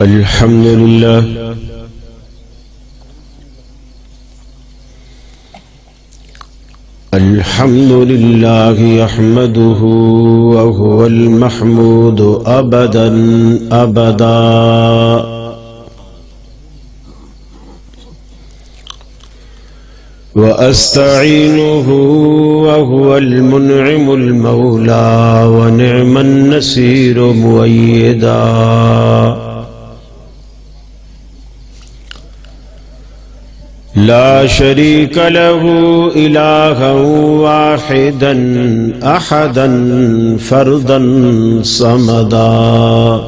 الحمد لله الحمد لله يحمده وهو المحمود أبدا أبدا وأستعينه وهو المنعم المولى ونعم النصير مؤيدا لا شريك له إلها واحدا أحدا فردا صمدا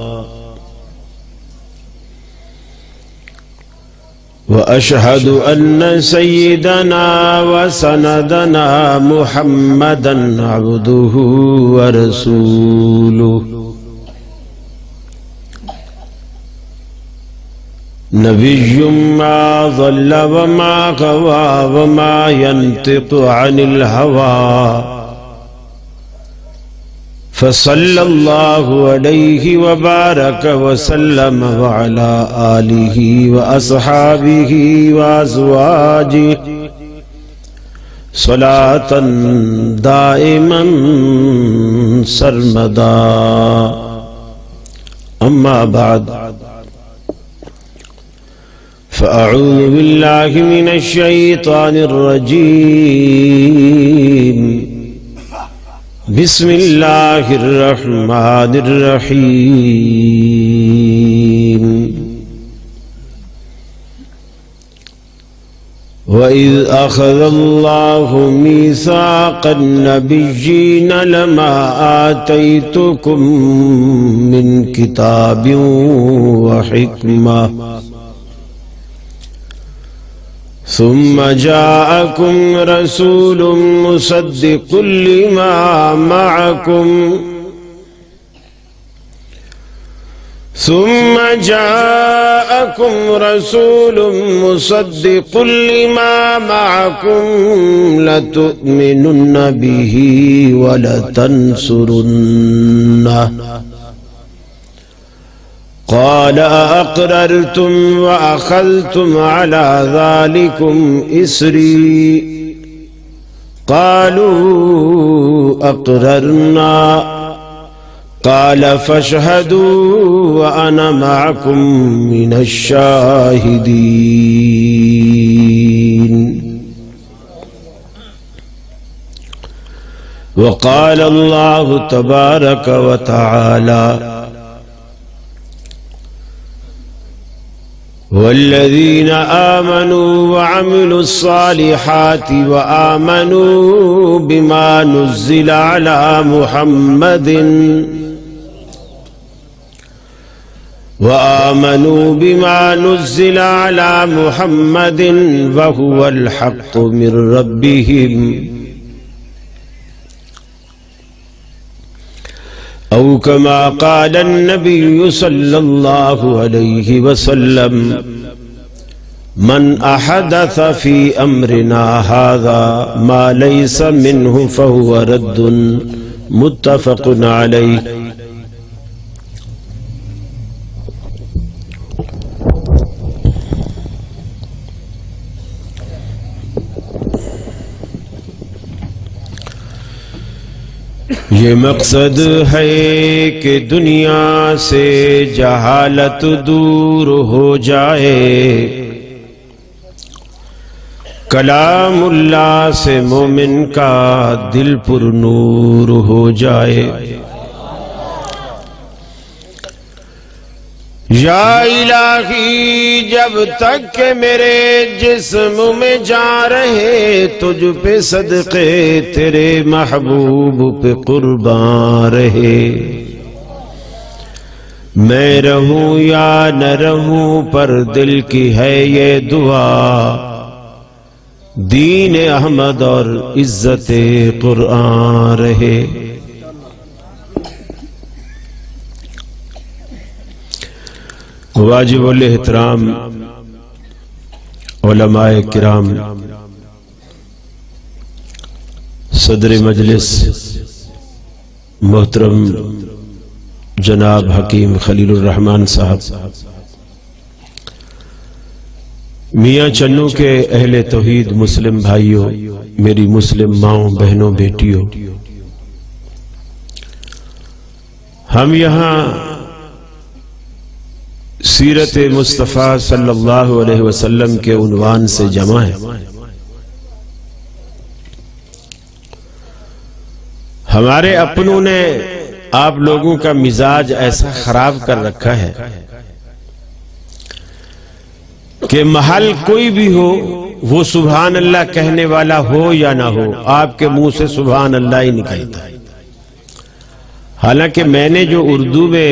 وأشهد أن سيدنا وسندنا محمدا عبده ورسوله نبي ما ضل وما غوى وما ينطق عن الهوى فصلى الله عليه وبارك وسلم وعلى آله وأصحابه وأزواجه صلاة دائما سرمدا أما بعد فأعوذ بالله من الشيطان الرجيم بسم الله الرحمن الرحيم وإذ أخذ الله ميثاق النبيين لما آتيتكم من كتاب وحكمة ثم جاءكم رسول مصدق لما معكم لتؤمنن به ولتنصرنه قال أقررتم وأخذتم على ذلكم إسري قالوا أقررنا قال فاشهدوا وأنا معكم من الشاهدين وقال الله تبارك وتعالى والذين آمنوا وعملوا الصالحات وآمنوا بما نزل على محمد وهو الحق من ربهم أو كما قال النبي صلى الله عليه وسلم من أحدث في أمرنا هذا ما ليس منه فهو رد متفق عليه یہ مقصد ہے کہ دنیا سے جہالت دور ہو جائے کلام اللہ سے مومن کا دل پر نور ہو جائے یا الہی جب تک کہ میرے جسم میں جان رہے تجھ پہ صدقے تیرے محبوب پہ قربان رہے میں رہوں یا نہ رہوں پر دل کی ہے یہ دعا دین احمد اور عزت قرآن رہے واجب الاحترام علماء کرام صدر مجلس محترم جناب حکیم خلیل الرحمن صاحب میاں چنو کے اہل توحید مسلم بھائیوں، میری مسلم ماؤں بہنوں بیٹیوں، ہم یہاں سیرت مصطفیٰ صلی اللہ علیہ وسلم کے عنوان سے جمع ہیں۔ ہمارے اپنوں نے آپ لوگوں کا مزاج ایسا خراب کر رکھا ہے کہ محل کوئی بھی ہو، وہ سبحان اللہ کہنے والا ہو یا نہ ہو، آپ کے منہ سے سبحان اللہ ہی نکلتا ہے۔ حالانکہ میں نے جو اردو میں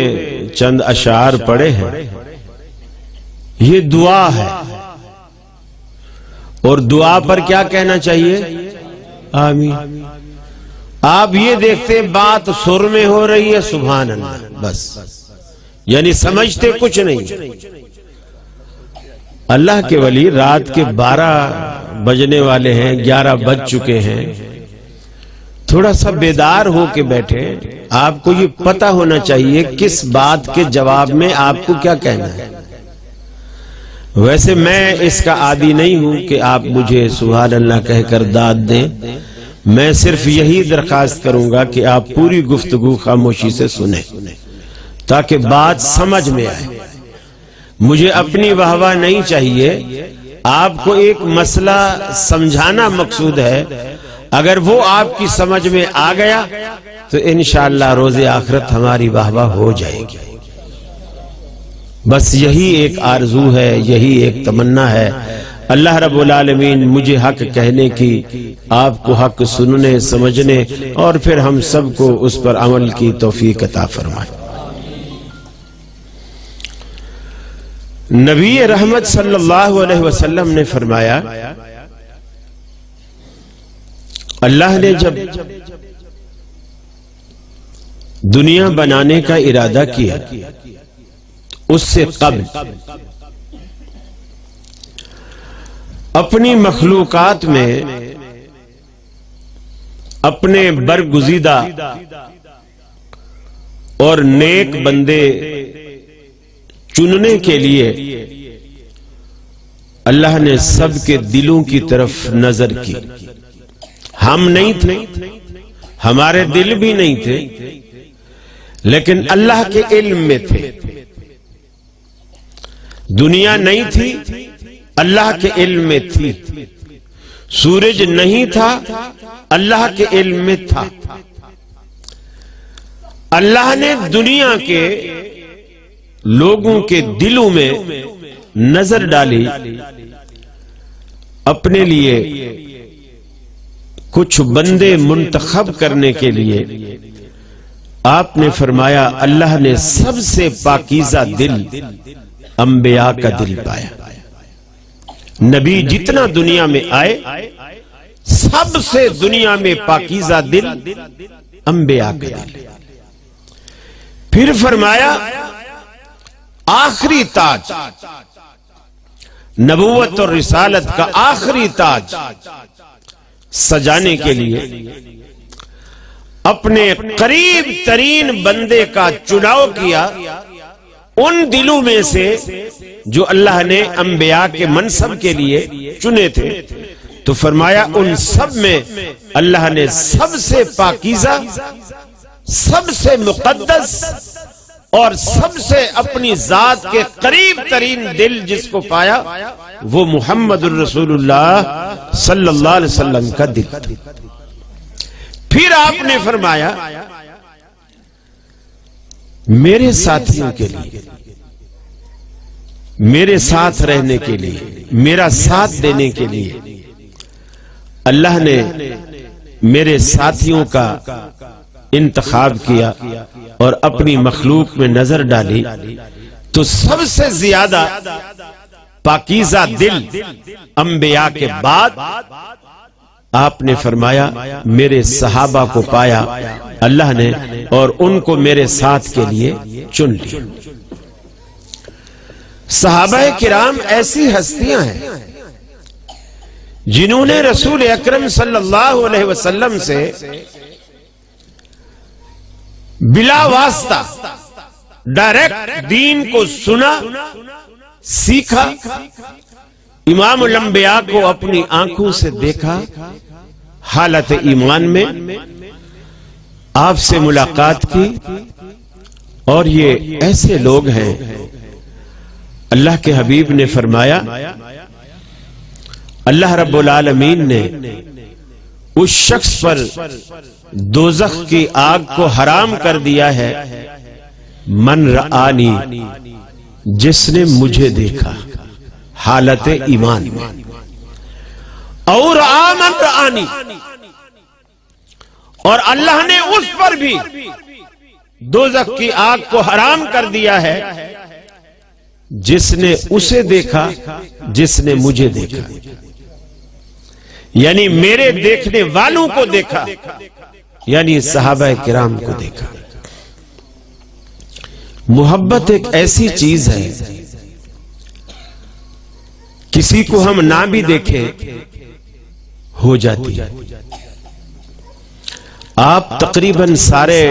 چند اشعار پڑھے ہیں، یہ دعا ہے، اور دعا پر کیا کہنا چاہیے؟ آمین۔ آپ یہ دیکھتے بات سر میں ہو رہی ہے سبحان اللہ، بس، یعنی سمجھتے کچھ نہیں۔ اللہ کے ولی رات کے 12 بجنے والے ہیں، 11 بج چکے ہیں، تھوڑا سا بیدار ہو کے بیٹھے۔ آپ کو یہ پتا ہونا چاہیے کس بات کے جواب میں آپ کو کیا کہنا ہے۔ ویسے میں اس کا عادی نہیں ہوں کہ آپ مجھے سبحان اللہ کہہ کر داد دیں، میں صرف یہی درخواست کروں گا کہ آپ پوری گفتگو خاموشی سے سنیں تاکہ بات سمجھ میں آئے۔ مجھے اپنی واہ نہیں چاہیے، آپ کو ایک مسئلہ سمجھانا مقصود ہے۔ اگر وہ آپ کی سمجھ میں آ گیا تو انشاءاللہ روز آخرت ہماری واہ ہو جائے گی۔ بس یہی ایک آرزو ہے، یہی ایک تمنا ہے۔ اللہ رب العالمین مجھے حق کہنے کی، آپ کو حق سننے سمجھنے، اور پھر ہم سب کو اس پر عمل کی توفیق عطا فرمائے۔ نبی رحمت صلی اللہ علیہ وسلم نے فرمایا، اللہ نے جب دنیا بنانے کا ارادہ کیا، اس سے قبل اپنی مخلوقات میں اپنے برگزیدہ اور نیک بندے چننے کے لیے اللہ نے سب کے دلوں کی طرف نظر کی۔ ہم نہیں تھے، ہمارے دل بھی نہیں تھے، لیکن اللہ کے علم میں تھے۔ دنیا نہیں تھی، اللہ کے علم میں تھی۔ سورج نہیں تھا، اللہ کے علم میں تھا۔ اللہ نے دنیا کے لوگوں کے دلوں میں نظر ڈالی، اپنے لیے کچھ بندے منتخب کرنے کے لیے آپ نے فرمایا، اللہ نے سب سے پاکیزہ دل انبیاء کا دل پایا۔ نبی جتنا دنیا میں آئے، سب سے دنیا میں پاکیزہ دل انبیاء کا دل۔ پھر فرمایا، آخری تاج، نبوت اور رسالت کا آخری تاج سجانے کے لیے اپنے قریب ترین بندے کا چناؤ کیا، ان دلوں میں سے جو اللہ نے انبیاء کے منصب کے لیے چنے تھے۔ تو فرمایا ان سب میں اللہ نے سب سے پاکیزہ، سب سے مقدس اور سب سے اپنی ذات کے قریب ترین دل جس کو پایا، وہ محمد الرسول اللہ صلی اللہ علیہ وسلم کا دل۔ پھر آپ نے فرمایا، میرے ساتھیوں کے لیے، میرے ساتھ رہنے کے لیے، میرا ساتھ دینے کے لیے اللہ نے میرے ساتھیوں کا انتخاب کیا اور اپنی مخلوق میں نظر ڈالی، تو سب سے زیادہ پاکیزہ دل انبیاء کے بعد آپ نے فرمایا میرے صحابہ کو پایا اللہ نے، اور ان کو میرے ساتھ کے لیے چن لیا۔ صحابہ کرام ایسی ہستیاں ہیں جنہوں نے رسول اکرم صلی اللہ علیہ وسلم سے بلا واسطہ ڈائریکٹ دین کو سنا، سیکھا، امام الانبیاء کو اپنی آنکھوں سے دیکھا حالت ایمان میں، آپ سے ملاقات کی، اور یہ ایسے لوگ ہیں اللہ کے حبیب نے فرمایا اللہ رب العالمین نے اس شخص پر دوزخ کی آگ کو حرام کر دیا ہے، من رآنی، جس نے مجھے دیکھا حالت ایمان میں، اور آمن رآنی، اور اللہ نے اس پر بھی دوزخ کی آگ کو حرام کر دیا ہے جس نے اسے دیکھا جس نے مجھے دیکھا، یعنی میرے دیکھنے والوں کو دیکھا، یعنی صحابہ کرام کو دیکھا۔ محبت ایک ایسی چیز ہے کسی کو ہم نہ بھی دیکھیں ہو جاتی ہے۔ آپ تقریباً سارے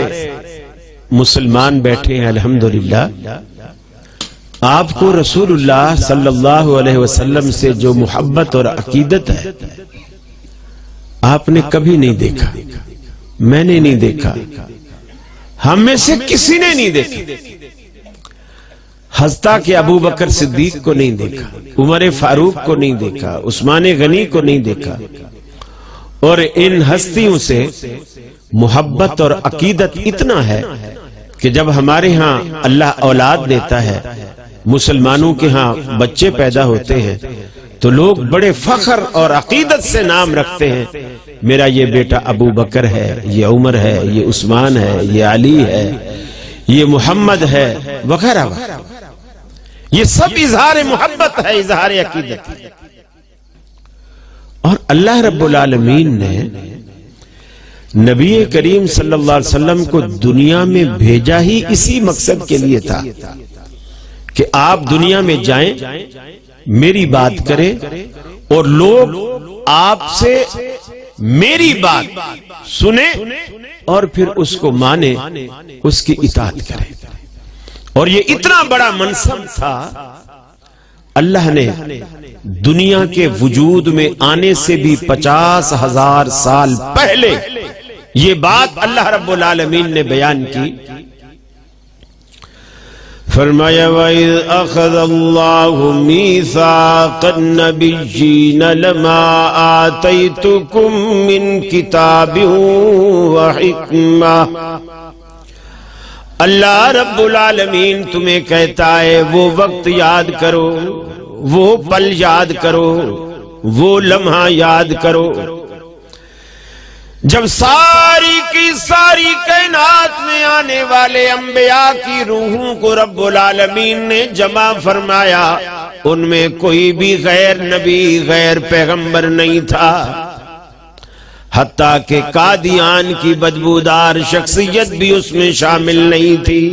مسلمان بیٹھے ہیں الحمدللہ، آپ کو رسول اللہ صلی اللہ علیہ وسلم سے جو محبت اور عقیدت ہے آپ نے کبھی نہیں دیکھا، میں نے نہیں دیکھا، ہم میں سے کسی نے نہیں دیکھا، حتیٰ کہ ابو بکر صدیق کو نہیں دیکھا، عمر فاروق کو نہیں دیکھا، عثمان غنی کو نہیں دیکھا، اور ان ہستیوں سے محبت اور عقیدت اتنا ہے کہ جب ہمارے ہاں اللہ اولاد دیتا ہے، مسلمانوں کے ہاں بچے پیدا ہوتے ہیں تو لوگ بڑے فخر اور عقیدت سے نام رکھتے ہیں، میرا یہ بیٹا ابو بکر ہے، یہ عمر ہے، یہ عثمان ہے، یہ علی ہے، یہ محمد ہے، وغیرہ وغیرہ۔ یہ سب اظہار محبت ہے، اظہار عقیدت ہے۔ اور اللہ رب العالمین نے نبی کریم صلی اللہ علیہ وسلم کو دنیا میں بھیجا ہی اسی مقصد کے لیے تھا کہ آپ دنیا میں جائیں، میری بات کریں، اور لوگ آپ سے میری بات سنیں اور پھر اس کو مانیں، اس کی اطاعت کریں۔ اور یہ اتنا بڑا منصب تھا، اللہ نے دنیا کے وجود میں آنے سے بھی 50,000 سال پہلے یہ بات اللہ رب العالمین نے بیان کی۔ فرمایا وَإِذْ أَخَذَ اللَّهُ مِيثَاقَ النَّبِيِّينَ لَمَا آتَيْتُكُم مِّن كِتَابٍ وَحِكْمَةٍ، اللہ رب العالمین تمہیں کہتا ہے وہ وقت یاد کرو، وہ پل یاد کرو، وہ لمحہ یاد کرو جب ساری کی ساری کائنات میں آنے والے انبیاء کی روحوں کو رب العالمین نے جمع فرمایا، ان میں کوئی بھی غیر نبی غیر پیغمبر نہیں تھا، حتیٰ کہ قادیان کی بدبودار شخصیت بھی اس میں شامل نہیں تھی،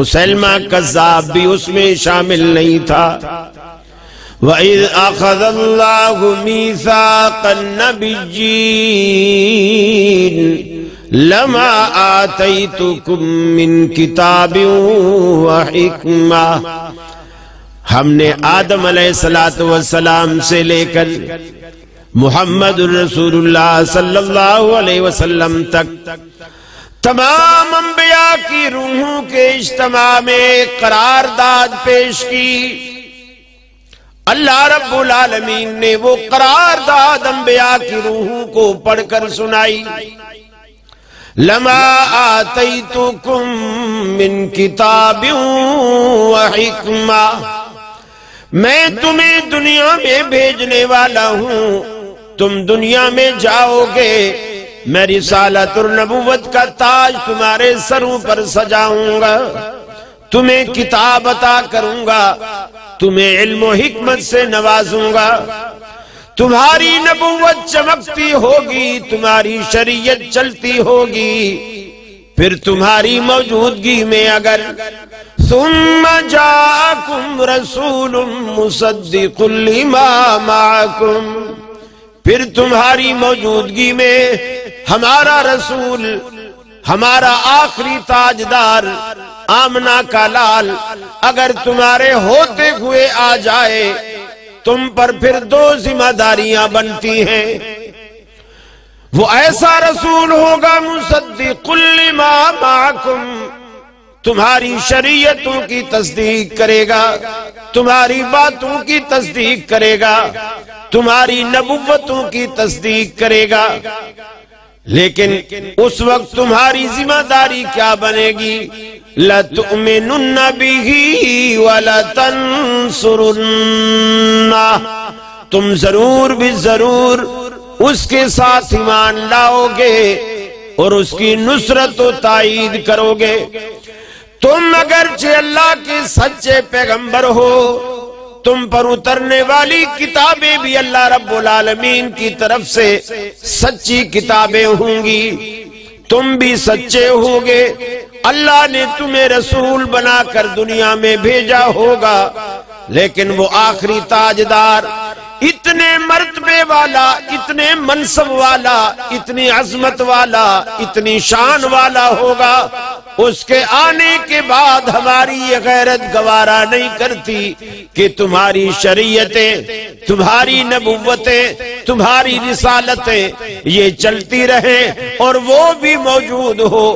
مسلمہ کذاب بھی اس میں شامل نہیں تھا۔ وَإِذْ أَخَذَ اللَّهُ مِيثَاقَ النَّبِيِّينَ لَمَا آتَيْتُكُم مِّن كِتَابٍ وَحِكْمَةٍ، ہم نے آدم علیہ السلام سے لے کر محمد الرسول اللہ صلی اللہ علیہ وسلم تک تمام انبیاء کی روحوں کے اجتماع میں قرارداد پیش کی۔ اللہ رب العالمین نے وہ قرارداد انبیاء کی روحوں کو پڑھ کر سنائی۔ لما آتیتکم من کتاب وحکمہ، میں تمہیں دنیا میں بھیجنے والا ہوں، تم دنیا میں جاؤ گے، میں رسالت اور نبوت کا تاج تمہارے سروں پر سجاؤں گا، تمہیں کتاب عطا کروں گا، تمہیں علم و حکمت سے نوازوں گا، تمہاری نبوت چمکتی ہوگی، تمہاری شریعت چلتی ہوگی، پھر تمہاری موجودگی میں اگر ثم جاءکم رسول مصدق لما معکم، پھر تمہاری موجودگی میں ہمارا رسول، ہمارا آخری تاجدار آمنہ کا لال اگر تمہارے ہوتے ہوئے آ جائے تم پر پھر دو ذمہ داریاں بنتی ہیں۔ وہ ایسا رسول ہوگا مصدق لما معکم، تمہاری شریعتوں کی تصدیق کرے گا، تمہاری باتوں کی تصدیق کرے گا، تمہاری نبوتوں کی تصدیق کرے گا۔ لیکن اس وقت تمہاری ذمہ داری کیا بنے گی؟ لَتُؤْمِنُنَّ بِهِ وَلَتَنْصُرُنَّهُ، تم ضرور بھی ضرور اس کے ساتھ ایمان لاؤ گے اور اس کی نصرت و تائید کرو گے۔ تم اگرچہ اللہ کے سچے پیغمبر ہو، تم پر اترنے والی کتابیں بھی اللہ رب العالمین کی طرف سے سچی کتابیں ہوں گی، تم بھی سچے ہوگے، اللہ نے تمہیں رسول بنا کر دنیا میں بھیجا ہوگا، لیکن وہ آخری تاجدار، اتنے مرتبے والا، اتنے منصب والا، اتنی عظمت والا، اتنی شان والا ہوگا، اس کے آنے کے بعد ہماری یہ غیرت گوارا نہیں کرتی کہ تمہاری شریعتیں، تمہاری نبوتیں، تمہاری رسالتیں یہ چلتی رہیں اور وہ بھی موجود ہو۔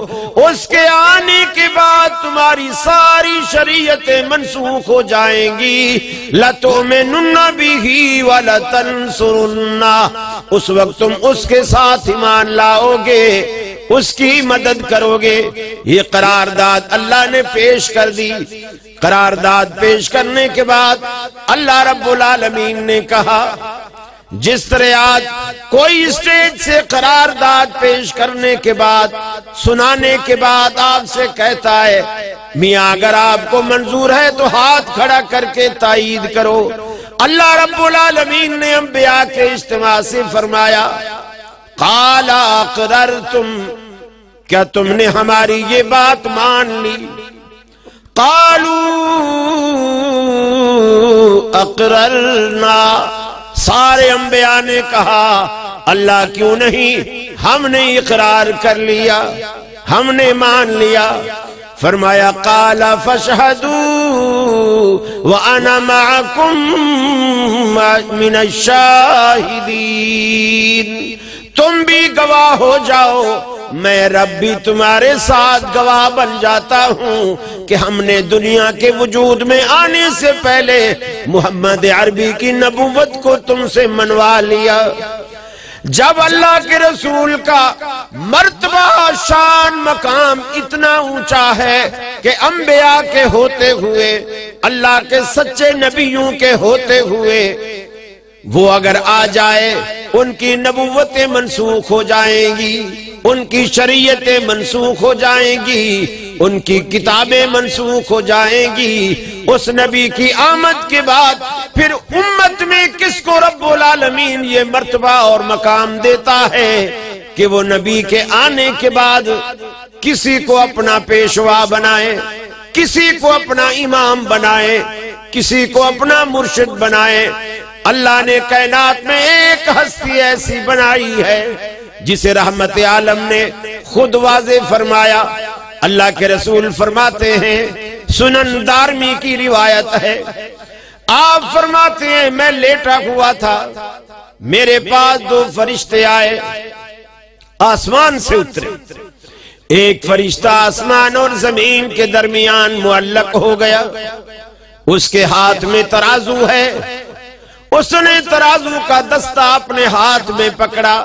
اس کے آنے کے بعد تمہاری ساری شریعتیں منسوخ ہو جائیں گی۔ لَتُؤْمِنُنَّ بِهِ وَلَتَنْصُرُنَّهُ، اس وقت تم اس کے ساتھ ایمان لاؤ گے، اس کی مدد کرو گے۔ یہ قرارداد اللہ نے پیش کر دی۔ قرارداد پیش کرنے کے بعد اللہ رب العالمین نے کہا، جس طرح آج کوئی اسٹیج سے قرارداد پیش کرنے کے بعد، سنانے کے بعد آپ سے کہتا ہے میاں اگر آپ کو منظور ہے تو ہاتھ کھڑا کر کے تائید کرو، اللہ رب العالمین نے انبیاء کے اجتماع سے فرمایا، قال اقررتم، کیا تم نے ہماری یہ بات مان لی؟ قالوا اقررنا، سارے انبیاء نے کہا اللہ کیوں نہیں، ہم نے اقرار کر لیا، ہم نے مان لیا۔ فرمایا قال فاشهدوا وانا معكم من الشاہدین، تم بھی گواہ ہو جاؤ، میں رب بھی تمہارے ساتھ گواہ بن جاتا ہوں کہ ہم نے دنیا کے وجود میں آنے سے پہلے محمد عربی کی نبوت کو تم سے منوا لیا۔ جب اللہ کے رسول کا مرتبہ، شان، مقام اتنا اونچا ہے کہ انبیاء کے ہوتے ہوئے، اللہ کے سچے نبیوں کے ہوتے ہوئے وہ اگر آ جائے ان کی نبوتیں منسوخ ہو جائیں گی، ان کی شریعتیں منسوخ ہو جائیں گی، ان کی کتابیں منسوخ ہو جائیں گی۔ اس نبی کی آمد کے بعد پھر امت میں کس کو رب العالمین یہ مرتبہ اور مقام دیتا ہے کہ وہ نبی کے آنے کے بعد کسی کو اپنا پیشوا بنائے، کسی کو اپنا امام بنائے، کسی کو اپنا مرشد بنائے۔ اللہ نے کائنات میں ایک ہستی ایسی بنائی ہے جسے رحمت عالم نے خود واضح فرمایا۔ اللہ کے رسول فرماتے ہیں، سنن دارمی کی روایت ہے، آپ فرماتے ہیں میں لیٹا ہوا تھا، میرے پاس دو فرشتے آئے، آسمان سے اترے، ایک فرشتہ آسمان اور زمین کے درمیان معلق ہو گیا، اس کے ہاتھ میں ترازو ہے، اس نے ترازو کا دستہ اپنے ہاتھ میں پکڑا،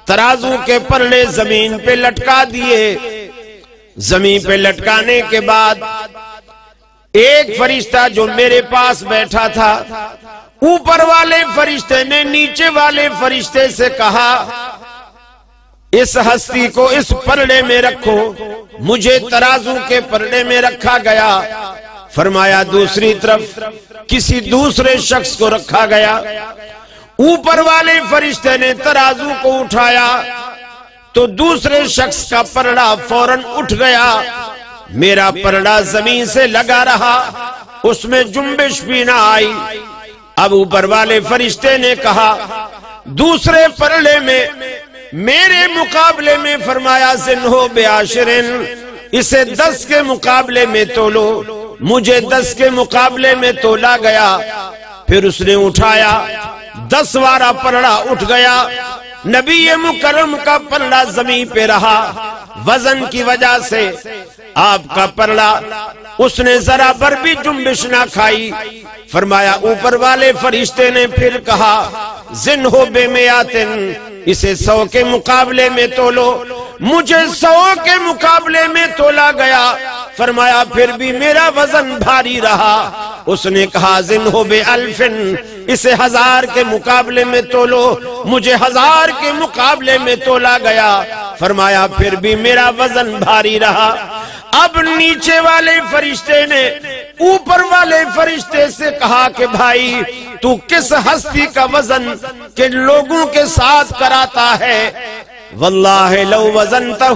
ترازو کے پلڑے زمین پہ لٹکا دیے، زمین پہ لٹکانے کے بعد ایک فرشتہ جو میرے پاس بیٹھا تھا، اوپر والے فرشتے نے نیچے والے فرشتے سے کہا اس ہستی کو اس پلڑے میں رکھو، مجھے ترازو کے پلڑے میں رکھا گیا۔ فرمایا دوسری طرف کسی دوسرے شخص کو رکھا گیا، اوپر والے فرشتے نے ترازو کو اٹھایا تو دوسرے شخص کا پلڑا فوراً اٹھ گیا، میرا پلڑا زمین سے لگا رہا، اس میں جنبش بھی نہ آئی۔ اب اوپر والے فرشتے نے کہا دوسرے پلڑے میں میرے مقابلے میں، فرمایا زنہو بعشرن، اسے 10 کے مقابلے میں تولو، مجھے 10 کے مقابلے میں تولا گیا۔ پھر اس نے اٹھایا، 10 وارہ پلڑا اٹھ گیا، نبی مکرم کا پلڑا زمین پہ رہا، وزن کی وجہ سے آپ کا پلڑا اس نے ذرا بر بھی جنبش نہ کھائی۔ فرمایا اوپر والے فرشتے نے پھر کہا زن ہو بے میاتن، اسے 100 کے مقابلے میں تولو۔ مجھے 100 کے مقابلے میں تولا گیا، فرمایا پھر بھی میرا وزن بھاری رہا۔ اس نے کہا زن ہو بے الفن، اسے 1000 کے مقابلے میں تولو۔ مجھے 1000 کے مقابلے میں تولا گیا، فرمایا پھر بھی میرا وزن بھاری رہا۔ اب نیچے والے فرشتے نے اوپر والے فرشتے سے کہا کہ بھائی تو کس ہستی کا وزن کہ لوگوں کے ساتھ کراتا ہے؟ واللہ لو وزنتہ،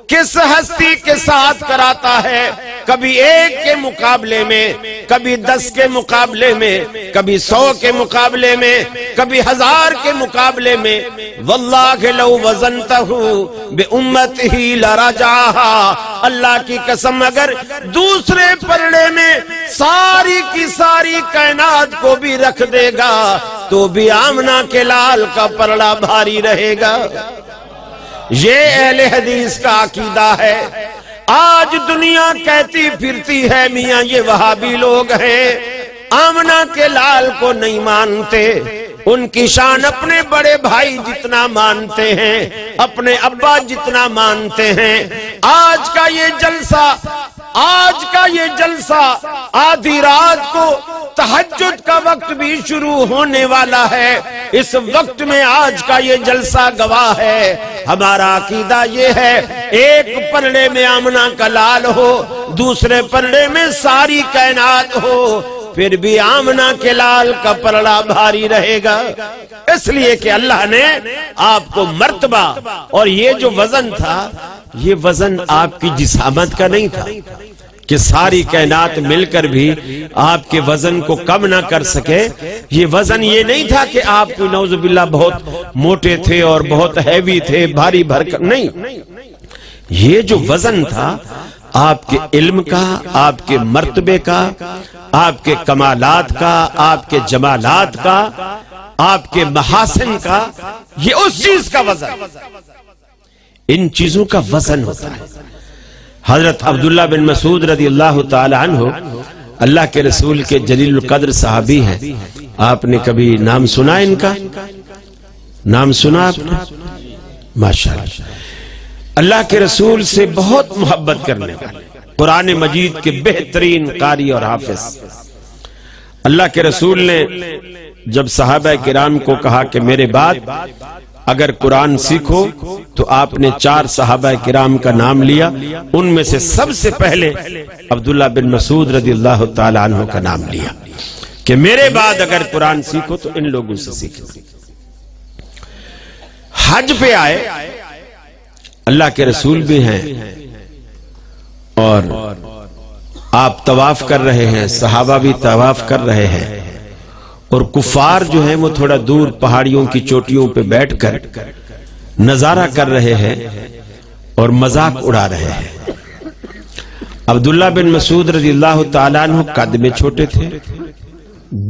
کس ہستی کے ساتھ کراتا ہے؟ کبھی 1 کے مقابلے میں، کبھی 10 کے مقابلے میں، کبھی 100 کے مقابلے میں، کبھی 1000 کے مقابلے میں۔ واللہ لو وزنتہ بأمتہ لرجعہا، اللہ کی قسم اگر دوسرے پلڑے میں ساری کی ساری کائنات کو بھی رکھ دے گا تو بھی آمنہ کے لال کا پلڑا بھاری رہے گا۔ یہ اہل حدیث کا عقیدہ ہے۔ آج دنیا کہتی پھرتی ہے میاں یہ وہابی لوگ ہیں، آمنہ کے لال کو نہیں مانتے، ان کی شان اپنے بڑے بھائی جتنا مانتے ہیں، اپنے ابا جتنا مانتے ہیں۔ آج کا یہ جلسہ آدھی رات کو تہجد کا وقت بھی شروع ہونے والا ہے، اس وقت میں آج کا یہ جلسہ گواہ ہے۔ ہمارا عقیدہ یہ ہے 1 پلڑے میں آمنہ کا لال ہو، دوسرے پلڑے میں ساری کائنات ہو، پھر بھی آمنہ کے لال کا پلڑا بھاری رہے گا، اس لیے کہ اللہ نے آپ کو مرتبہ، اور یہ جو وزن تھا یہ وزن آپ کی جسامت کا نہیں تھا کہ ساری کائنات مل کر بھی آپ کے وزن کو کم نہ کر سکے۔ یہ وزن یہ نہیں تھا کہ آپ کو نعوذ باللہ بہت موٹے تھے اور بہت ہیوی تھے، بھاری بھرکم نہیں۔ یہ جو وزن تھا آپ کے علم کا، آپ کے مرتبے کا، آپ کے کمالات کا، آپ کے جمالات کا، آپ کے محاسن کا، یہ اس چیز کا وزن، ان چیزوں کا وزن ہوتا ہے۔ حضرت عبداللہ بن مسعود رضی اللہ تعالی عنہ اللہ کے رسول کے جلیل القدر صحابی ہیں۔ آپ نے کبھی نام سنا ان کا؟ نام سنا آپ نے؟ ماشاءاللہ، اللہ کے رسول سے بہت محبت کرنے والے، قرآن مجید کے بہترین قاری اور حافظ۔ اللہ کے رسول نے جب صحابہ کرام کو کہا کہ میرے بعد اگر قرآن سیکھو تو آپ نے 4 صحابہ کرام کا نام لیا، ان میں سے سب سے پہلے عبداللہ بن مسعود رضی اللہ تعالی عنہ کا نام لیا کہ میرے بعد اگر قرآن سیکھو تو ان لوگوں سے سیکھو۔ حج پہ آئے، اللہ کے رسول بھی ہیں اور آپ طواف کر رہے ہیں، صحابہ بھی طواف کر رہے ہیں، اور کفار جو ہیں وہ تھوڑا دور پہاڑیوں کی چوٹیوں پہ بیٹھ کر نظارہ کر رہے ہیں اور مذاق اڑا رہے ہیں۔ عبداللہ بن مسعود رضی اللہ تعالیٰ عنہ قد میں چھوٹے تھے،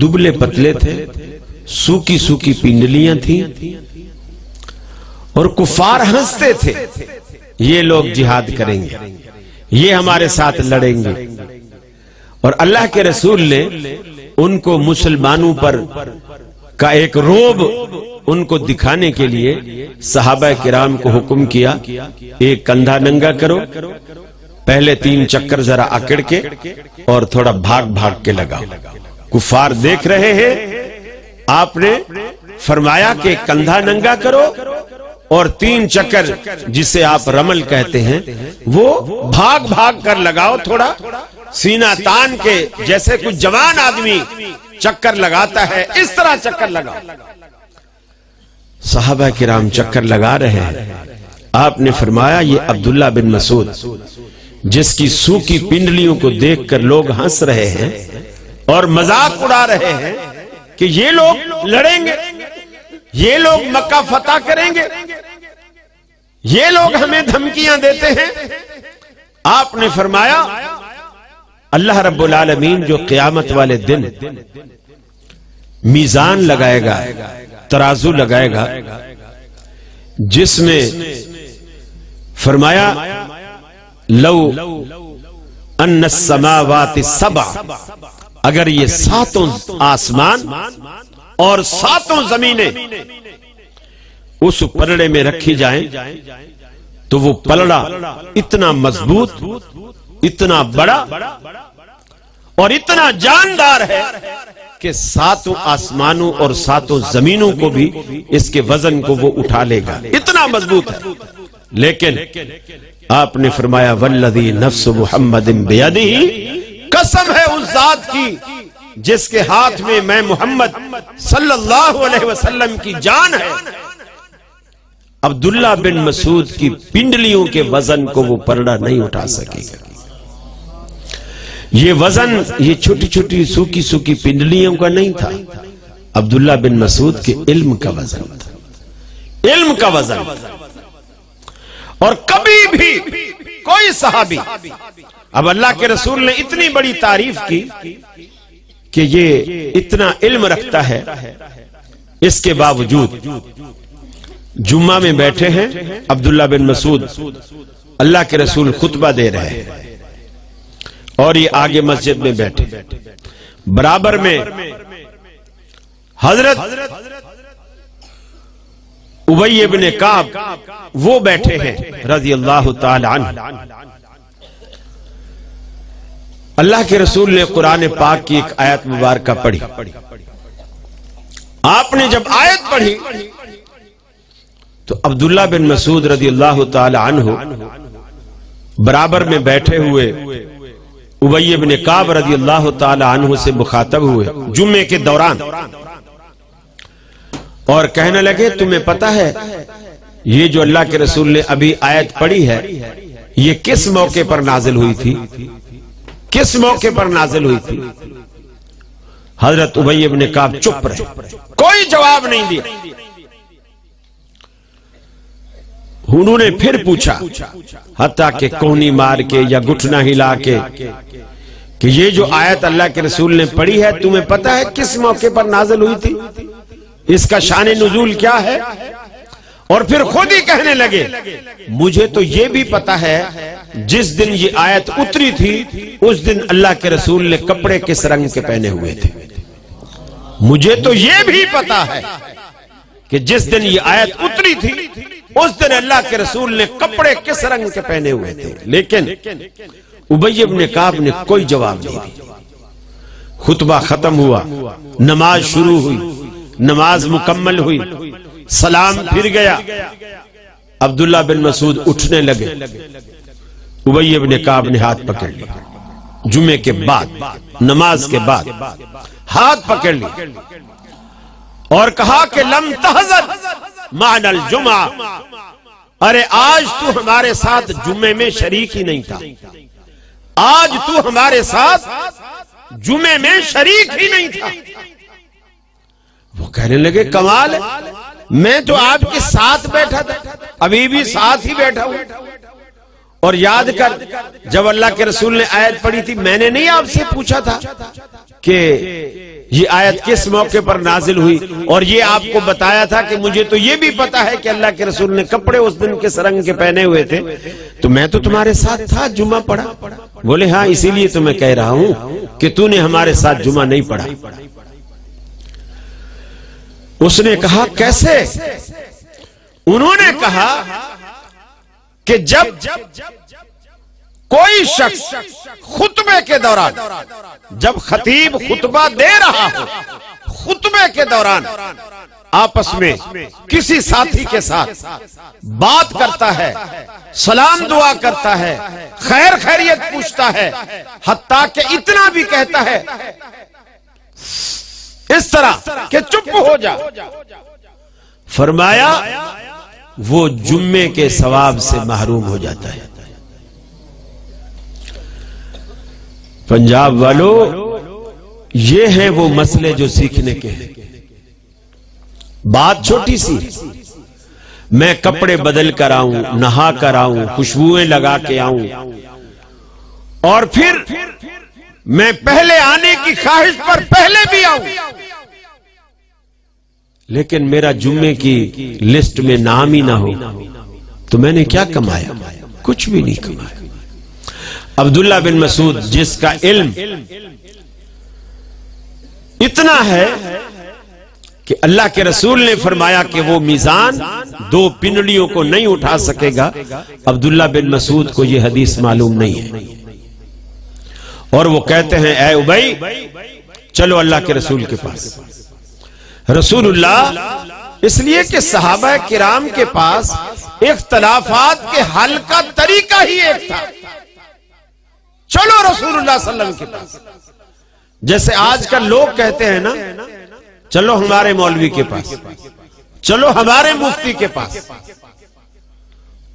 دبلے پتلے تھے، سوکی سوکی پنڈلیاں تھیں، اور کفار ہنستے تھے یہ لوگ جہاد کریں گے، یہ ہمارے ساتھ لڑیں گے۔ اور اللہ کے رسول نے ان کو مسلمانوں پر کا ایک روب ان کو دکھانے کے لیے صحابہ کرام کو حکم کیا، ایک کندھا ننگا کرو، پہلے 3 چکر ذرا اکڑ کے اور تھوڑا بھاگ بھاگ کے لگاؤ۔ کفار دیکھ رہے ہیں، آپ نے فرمایا کہ کندھا ننگا کرو اور 3 چکر جسے آپ رمل کہتے ہیں وہ بھاگ بھاگ کر لگاؤ، تھوڑا سینہ تان کے جیسے کوئی جوان آدمی چکر لگاتا ہے اس طرح چکر لگاؤ۔ صحابہ کرام چکر لگا رہے ہیں، آپ نے فرمایا یہ عبداللہ بن مسعود جس کی سوکی پنڈلیوں کو دیکھ کر لوگ ہنس رہے ہیں اور مذاق اڑا رہے ہیں کہ یہ لوگ لڑیں گے، یہ لوگ مکہ فتح کریں گے، یہ لوگ ہمیں دھمکیاں دیتے ہیں۔ آپ نے فرمایا اللہ رب العالمین جو قیامت والے دن میزان لگائے گا، ترازو لگائے گا، جس میں فرمایا لو ان السماوات السبع، اگر یہ ساتوں آسمان اور ساتوں زمینیں اس پلڑے میں رکھی جائیں تو وہ پلڑا اتنا مضبوط، اتنا بڑا اور اتنا جاندار ہے کہ ساتوں آسمانوں اور ساتوں زمینوں کو بھی اس کے وزن کو وہ اٹھا لے گا، اتنا مضبوط ہے۔ لیکن آپ نے فرمایا والذی نفس محمد بیدہ، قسم ہے اس ذات کی جس کے ہاتھ میں میں محمد صلی اللہ علیہ وسلم کی جان ہے، عبداللہ بن مسعود کی پنڈلیوں کے وزن کو وہ پلڑا نہیں اٹھا سکے گا۔ یہ وزن یہ چھوٹی چھوٹی سوکی سوکی پنڈلیوں کا نہیں تھا، عبداللہ بن مسعود کے علم کا وزن تھا، علم کا وزن۔ اور کبھی بھی کوئی صحابی، اب اللہ کے رسول نے اتنی بڑی تعریف کی کہ یہ اتنا علم رکھتا ہے، اس کے باوجود جمعہ میں بیٹھے ہیں عبداللہ بن مسعود، اللہ کے رسول خطبہ دے رہے ہیں اور یہ آگے مسجد میں بیٹھے، برابر میں حضرت ابی ابن کعب وہ بیٹھے ہیں رضی اللہ تعالی عنہ۔ اللہ کے رسول نے قرآن پاک کی ایک آیت مبارکہ پڑھی، آپ نے جب آیت پڑھی تو عبداللہ بن مسعود رضی اللہ تعالی عنہ برابر میں بیٹھے ہوئے ابی ابن کعب رضی اللہ تعالی عنہ سے مخاطب ہوئے جمعے کے دوران، اور کہنے لگے تمہیں پتہ ہے یہ جو اللہ کے رسول نے ابھی آیت پڑھی ہے یہ کس موقع پر نازل ہوئی تھی، کس موقع پر نازل ہوئی تھی؟ حضرت ابی ابن کعب چپ رہے، کوئی جواب نہیں دیا۔ انہوں نے پھر پوچھا، حتیٰ کہ کونی مار کے یا گھٹنا ہلا کے، کہ یہ جو آیت اللہ کے رسول نے پڑھی ہے تمہیں پتہ ہے کس موقع پر نازل ہوئی تھی، اس کا شان نزول کیا ہے؟ اور پھر خود ہی کہنے لگے مجھے تو یہ بھی پتہ ہے جس دن یہ آیت اتری تھی اس دن اللہ کے رسول نے کپڑے کس رنگ کے پہنے ہوئے تھے، مجھے تو یہ بھی پتہ ہے کہ جس دن یہ آیت اتری تھی اس دن اللہ کے رسول نے کپڑے کس رنگ کے پہنے ہوئے تھے۔ لیکن ابی ابن کعب نے کوئی جواب نہیں دیا۔ خطبہ ختم ہوا، نماز شروع ہوئی، نماز مکمل ہوئی، سلام پھر گیا، عبداللہ بن مسعود اٹھنے لگے، ابی ابن کعب نے ہاتھ پکڑ لیا، جمعے کے بعد نماز کے بعد ہاتھ پکڑ لیا اور کہا کہ لم تحزن معنا الجمعہ، ارے آج تو ہمارے ساتھ جمعے میں شریک ہی نہیں تھا، آج تو ہمارے ساتھ جمعے میں شریک ہی نہیں تھا۔ وہ کہنے لگے کمال ہے، میں تو آپ کے ساتھ بیٹھا تھا، ابھی بھی ساتھ ہی بیٹھا ہوں، اور یاد کر جب اللہ کے رسول نے آیت پڑھی تھی میں نے نہیں آپ سے پوچھا تھا کہ یہ آیت کس موقع پر نازل ہوئی، اور یہ آپ کو بتایا تھا کہ مجھے تو یہ بھی پتا ہے کہ اللہ کے رسول نے کپڑے اس دن کس رنگ کے پہنے ہوئے تھے، تو میں تو تمہارے ساتھ تھا، جمعہ پڑھا؟ بولے ہاں اسی لیے تو میں کہہ رہا ہوں کہ تو نے ہمارے ساتھ جمعہ نہیں پڑھا۔ اس نے کہا کیسے؟ انہوں نے کہا کہ جب کوئی شخص خطبے کے دوران، جب خطیب خطبہ دے رہا ہو، خطبے کے دوران آپس میں کسی ساتھی کے ساتھ بات کرتا ہے، سلام دعا کرتا ہے، خیر خیریت پوچھتا ہے، حتیٰ کہ اتنا بھی کہتا ہے اس طرح کہ چپ ہو جا، فرمایا وہ جمعے کے ثواب سے محروم ہو جاتا ہے۔ پنجاب والو یہ ہیں وہ مسئلے جو سیکھنے کے ہیں۔ بات چھوٹی سی، میں کپڑے بدل کر آؤں، نہا کر آؤں، خوشبوئیں لگا کے آؤں، اور پھر میں پہلے آنے کی خواہش پر پہلے بھی آؤں، لیکن میرا جمعے کی لسٹ میں نام ہی نہ ہو تو میں نے کیا کمایا؟ کچھ بھی نہیں کمایا۔ عبداللہ بن مسعود جس کا علم اتنا ہے کہ اللہ کے رسول نے فرمایا کہ وہ میزان دو پنڈلیوں کو نہیں اٹھا سکے گا، عبداللہ بن مسعود کو یہ حدیث معلوم نہیں ہے، اور وہ کہتے ہیں اے ابی چلو اللہ کے رسول کے پاس۔ رسول اللہ اس لیے کہ صحابہ کرام کے پاس اختلافات کے حل کا طریقہ ہی ایک تھا، چلو رسول اللہ صلی اللہ علیہ وسلم کے پاس۔ جیسے آج کل لوگ کہتے ہیں نا چلو ہمارے مولوی کے پاس، چلو ہمارے مفتی کے پاس۔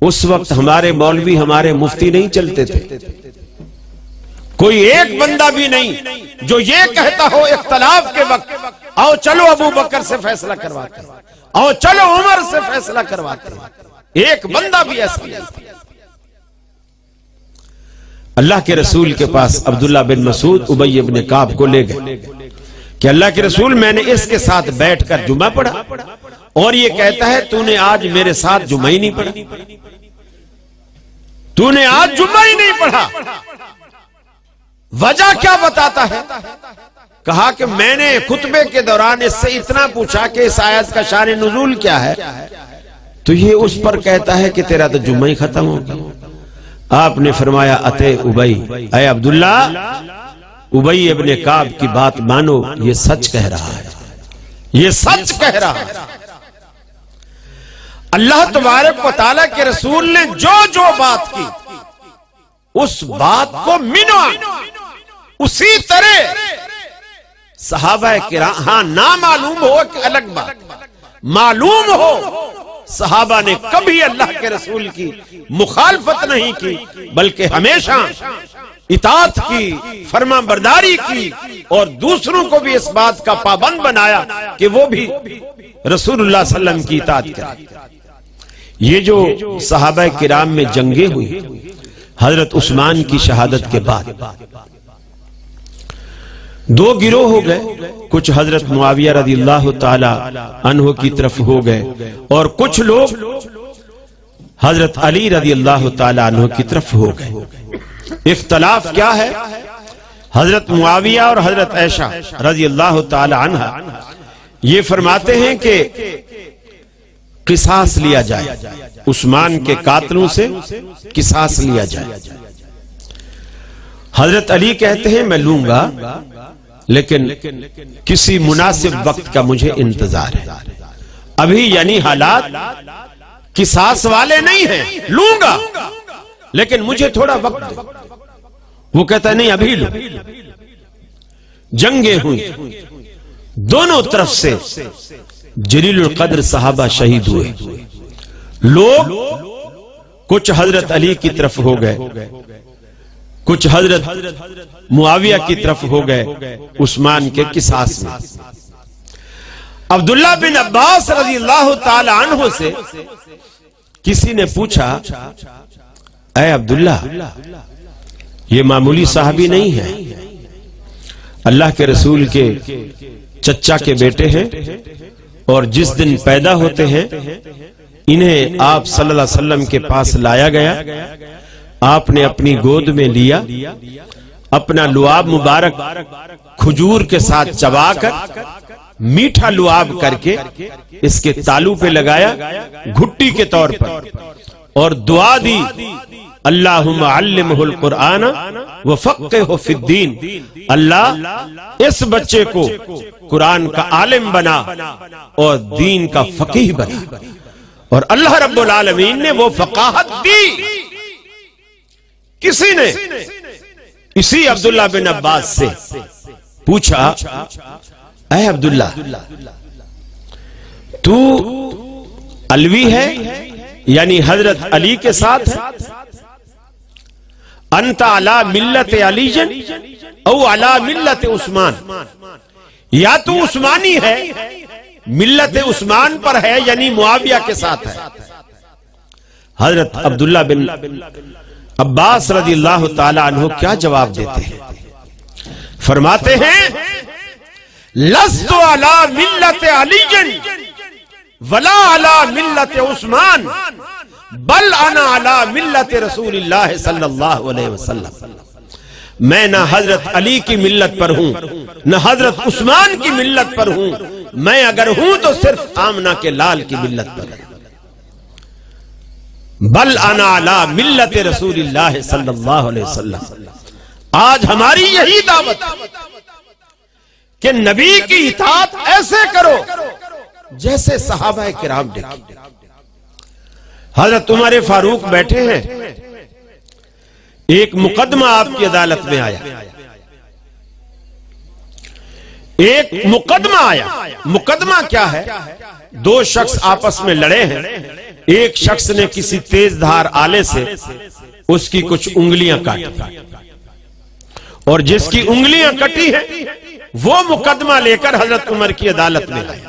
اس وقت ہمارے مولوی ہمارے مفتی نہیں چلتے تھے، کوئی ایک بندہ بھی نہیں جو یہ کہتا ہو اختلاف کے وقت آؤ چلو ابو بکر سے فیصلہ کرواتے ہیں، آؤ چلو عمر سے فیصلہ کرواتے ہیں، ایک بندہ بھی ایسا نہیں۔ اللہ کے رسول کے پاس عبداللہ بن مسعود ابی بن کعب کو لے گئے کہ اللہ کے رسول میں نے اس کے ساتھ بیٹھ کر جمعہ پڑھا اور یہ کہتا ہے تو نے آج میرے ساتھ جمعہ ہی نہیں پڑھا، تو نے آج جمعہ ہی نہیں پڑھا، وجہ کیا بتاتا ہے؟ کہا کہ میں نے خطبے کے دوران اس سے اتنا پوچھا کہ اس آیت کا شان نزول کیا ہے، تو یہ اس پر کہتا ہے کہ تیرا تو جمعہ ہی ختم ہو گیا۔ آپ نے فرمایا اتے ابی، اے عبداللہ ابی ابن کعب کی بات مانو، یہ سچ کہہ رہا ہے، یہ سچ کہہ رہا ہے۔ اللہ تبارک و تعالیٰ کے رسول نے جو جو بات کی اس بات کو منوا اسی طرح صحابہ کرام، ہاں نہ معلوم ہو کہ الگ بات، معلوم ہو صحابہ نے کبھی اللہ کے رسول کی مخالفت نہیں کی بلکہ ہمیشہ اطاعت کی، فرما برداری کی، اور دوسروں کو بھی اس بات کا پابند بنایا کہ وہ بھی رسول اللہ صلی اللہ علیہ وسلم کی اطاعت کریں۔ یہ جو صحابہ کرام میں جنگیں ہوئی حضرت عثمان کی شہادت کے بعد، دو گروہ ہو گئے، کچھ حضرت معاویہ رضی اللہ تعالی عنہ کی طرف ہو گئے اور کچھ لوگ حضرت علی رضی اللہ تعالی عنہ کی طرف ہو گئے۔ اختلاف کیا ہے؟ حضرت معاویہ اور حضرت عائشہ رضی اللہ تعالی عنہ یہ فرماتے ہیں کہ قصاص لیا جائے، عثمان کے قاتلوں سے قصاص لیا جائے۔ حضرت علی کہتے ہیں میں لوں گا لیکن کسی مناسب وقت کا مجھے انتظار ہے، ابھی یعنی حالات قصاص والے نہیں ہیں، لوں گا لیکن مجھے تھوڑا وقت دو۔ وہ کہتا ہے نہیں ابھی لو۔ جنگیں ہوئی، دونوں طرف سے جلیل القدر صحابہ شہید ہوئے، لوگ کچھ حضرت علی کی طرف ہو گئے، کچھ حضرت معاویہ کی طرف ہو گئے عثمان کے قصاص میں۔ عبداللہ بن عباس رضی اللہ تعالی عنہ سے کسی نے پوچھا اے عبداللہ یہ معمولی صحابی نہیں ہے، اللہ کے رسول کے چچا کے بیٹے ہیں اور جس دن پیدا ہوتے ہیں انہیں آپ صلی اللہ علیہ وسلم کے پاس لایا گیا، آپ نے اپنی گود میں لیا، اپنا لعاب مبارک کھجور کے ساتھ چبا کر میٹھا لعاب کر کے اس کے تالو پہ لگایا گھٹی کے طور پر اور دعا دی اللہم علمہ القرآن وفقہہ فی الدین، اللہ اس بچے کو قرآن کا عالم بنا اور دین کا فقیہ بنا، اور اللہ رب العالمین نے وہ فقاہت دی۔ کسی نے اسی عبداللہ بن عباس سے پوچھا اے عبداللہ تو علوی ہے یعنی حضرت علی کے ساتھ ہے، انت علی ملت علی او علی ملت عثمان، یا تو عثمانی ہے ملت عثمان پر ہے یعنی معاویہ کے ساتھ ہے۔ حضرت عبداللہ بن عباس رضی اللہ تعالی عنہ کیا جواب دیتے ہیں؟ فرماتے ہیں لست علی ملت علی ولا علی ملت عثمان بل انا علی ملت رسول اللہ صلی اللہ علیہ وسلم. میں نہ حضرت علی کی ملت پر ہوں نہ حضرت عثمان کی ملت پر ہوں، میں اگر ہوں تو صرف آمنہ کے لال کی ملت پر ہوں. بل انا علی ملت رسول اللہ صلی اللہ علیہ وسلم. آج ہماری یہی دعوت کہ نبی کی اطاعت ایسے کرو جیسے صحابہ کرام دیکھیں. حضرت عمر فاروق بیٹھے ہیں، ایک مقدمہ آپ کی عدالت میں آیا، ایک مقدمہ آیا. مقدمہ کیا ہے؟ دو شخص آپس میں لڑے ہیں. ایک شخص نے کسی تیز دھار آلے سے اس کی کچھ انگلیاں کاٹی، اور جس کی انگلیاں کٹی ہیں وہ مقدمہ لے کر حضرت عمر کی عدالت میں آئے.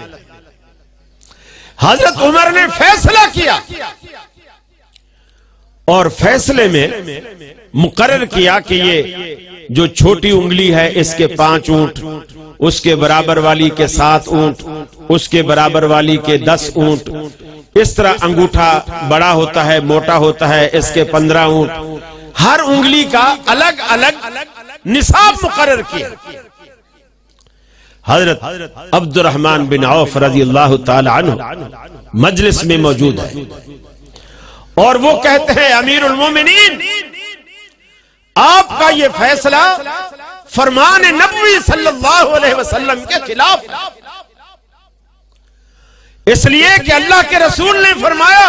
حضرت عمر نے فیصلہ کیا اور فیصلے میں مقرر کیا کہ یہ جو چھوٹی انگلی ہے اس کے 5 اونٹ، اس کے برابر والی کے 7 اونٹ، اس کے برابر والی کے 10 اونٹ، اس طرح انگوٹھا بڑا ہوتا ہے موٹا ہوتا ہے اس کے 15 اونٹ. ہر انگلی کا الگ الگ نصاب مقرر کیا. حضرت عبد الرحمن بن عوف رضی اللہ تعالی عنہ مجلس میں موجود ہے اور وہ کہتے ہیں امیر المومنین آپ کا یہ فیصلہ فرمان نبوی صلی اللہ علیہ وسلم کے خلاف ہے، اس لیے کہ اللہ کے رسول نے فرمایا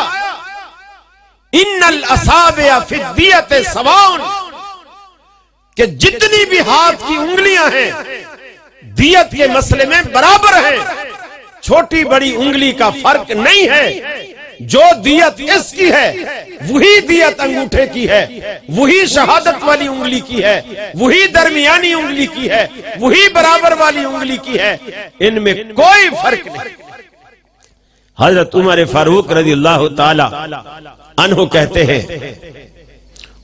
ان الاصابع فی الدیۃ سواء، کہ جتنی بھی ہاتھ کی انگلیاں ہیں دیت کے مسئلے میں برابر ہیں، چھوٹی بڑی انگلی کا فرق نہیں ہے. جو دیت اس کی ہے وہی دیت انگوٹھے کی ہے، وہی شہادت والی انگلی کی ہے، وہی درمیانی انگلی کی ہے، وہی برابر والی انگلی کی ہے، ان میں کوئی فرق نہیں. حضرت عمر فاروق رضی اللہ تعالی عنہ کہتے ہیں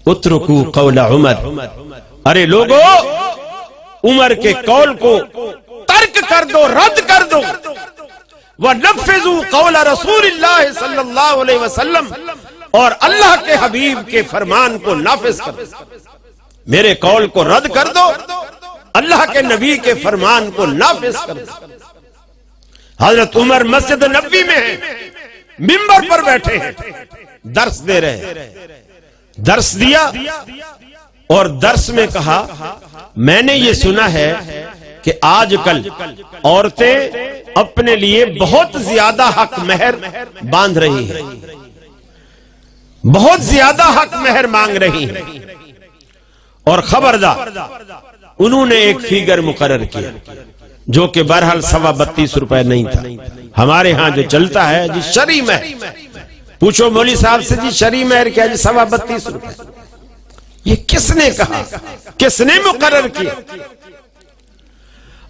اترکو قول عمر، ارے لوگو عمر کے قول کو ترک کر دو، رد کر دو. وَنَفِّذُوا قَوْلَ رَسُولِ اللَّهِ صلی اللہ علیہ وسلم، اور اللہ کے حبیب کے فرمان کو نافذ کر دو. میرے قول کو رد کر دو، اللہ کے نبی کے فرمان کو نافذ کر دو. حضرت عمر مسجد نبوی میں ہیں، منبر پر بیٹھے ہیں، درس دے رہے ہیں. درس دیا اور درس میں کہا میں نے یہ سنا ہے کہ آج کل عورتیں اپنے لیے بہت زیادہ حق مہر باندھ رہی ہیں، بہت زیادہ حق مہر مانگ رہی ہیں. اور خبردار انہوں نے ایک فیگر مقرر کیا جو کہ بہرحال 32.25 روپے نہیں تھا. ہمارے ہاں جو چلتا ہے جی شرعی مہر، پوچھو مولوی صاحب سے جی شرعی مہر کیا جی 32.25 روپے. یہ کس نے کہا، کس نے مقرر کیا؟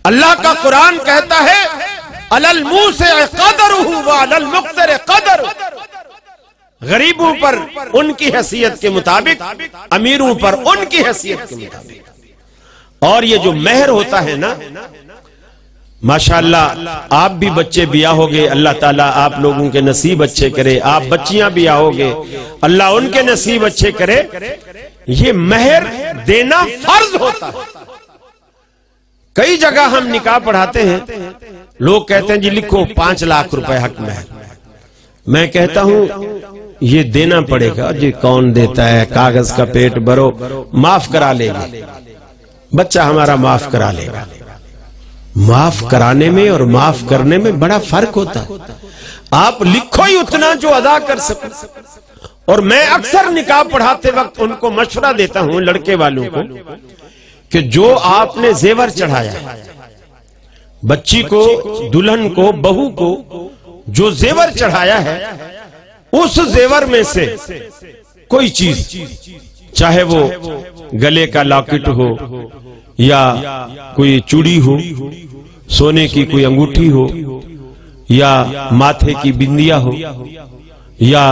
اللہ کا قرآن کہتا ہے علی الموسع قدرہ وعلی المقتر قدرہ، غریبوں پر ان کی حیثیت کے مطابق، امیروں پر ان کی حیثیت کے مطابق. اور یہ جو مہر ہوتا ہے نا، ماشاءاللہ آپ بھی بچے بیاہ ہوگے، اللہ تعالیٰ آپ لوگوں کے نصیب اچھے کرے، آپ بچیاں بیاہ ہوگے اللہ ان کے نصیب اچھے کرے. یہ مہر دینا فرض ہوتا ہے. کئی جگہ ہم نکاح پڑھاتے ہیں، لوگ کہتے ہیں جی لکھو 5 لاکھ روپے حق مہر. میں کہتا ہوں یہ دینا پڑے گا. جی کون دیتا ہے، کاغذ کا پیٹ بھرو، معاف کرا لے گا بچہ ہمارا، معاف کرا لے گا. معاف کرانے میں اور معاف کرنے میں بڑا فرق ہوتا ہے. آپ لکھو ہی اتنا جو ادا کر سکو. اور میں اکثر نکاح پڑھاتے وقت ان کو مشورہ دیتا ہوں لڑکے والوں کو کہ جو آپ نے زیور چڑھایا، بچی کو، دلہن کو، بہو کو جو زیور چڑھایا ہے، اس زیور میں سے کوئی چیز، چاہے وہ گلے کا لاکٹ ہو یا کوئی چوڑی ہو، سونے کی کوئی انگوٹھی ہو، یا ماتھے کی بندیاں ہو، یا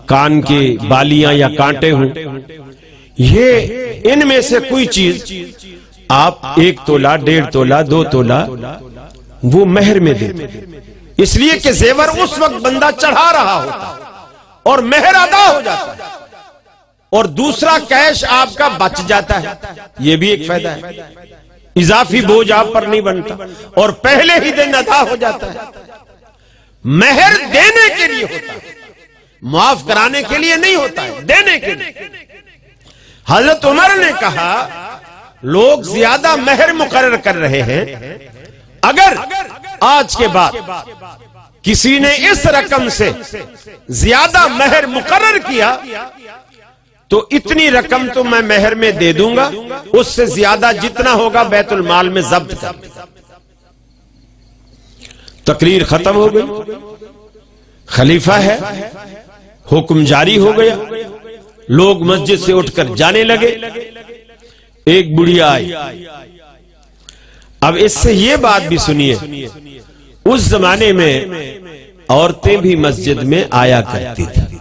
کان کے بالیاں یا کانٹے ہوں، یہ ان میں سے کوئی چیز آپ 1 تولہ 1.5 تولہ 2 تولہ وہ مہر میں دیتے، اس لیے کہ زیور اس وقت بندہ چڑھا رہا ہوتا اور مہر ادا ہو جاتا ہے، اور دوسرا کیش آپ کا بچ جاتا ہے، یہ بھی ایک فائدہ ہے، اضافی بوجھ آپ پر نہیں بنتا، اور پہلے ہی دن ادا ہو جاتا ہے۔ مہر دینے کے لیے ہوتا ہے، معاف کرانے کے لیے نہیں ہوتا ہے، دینے کے لیے۔ حضرت عمر نے کہا لوگ زیادہ مہر مقرر کر رہے ہیں، اگر آج کے بعد کسی نے اس رقم سے زیادہ مہر مقرر کیا تو اتنی رقم تو میں مہر میں دے دوں گا، اس سے زیادہ جتنا ہوگا بیت المال میں ضبط کر۔ تقریر ختم ہو گئی، خلیفہ ہے، حکم جاری ہو گیا، لوگ مسجد سے اٹھ کر جانے لگے۔ ایک بڑھیا آئی، اب اس سے یہ بات بھی سنیے، اس زمانے میں عورتیں بھی مسجد میں آیا کرتی تھی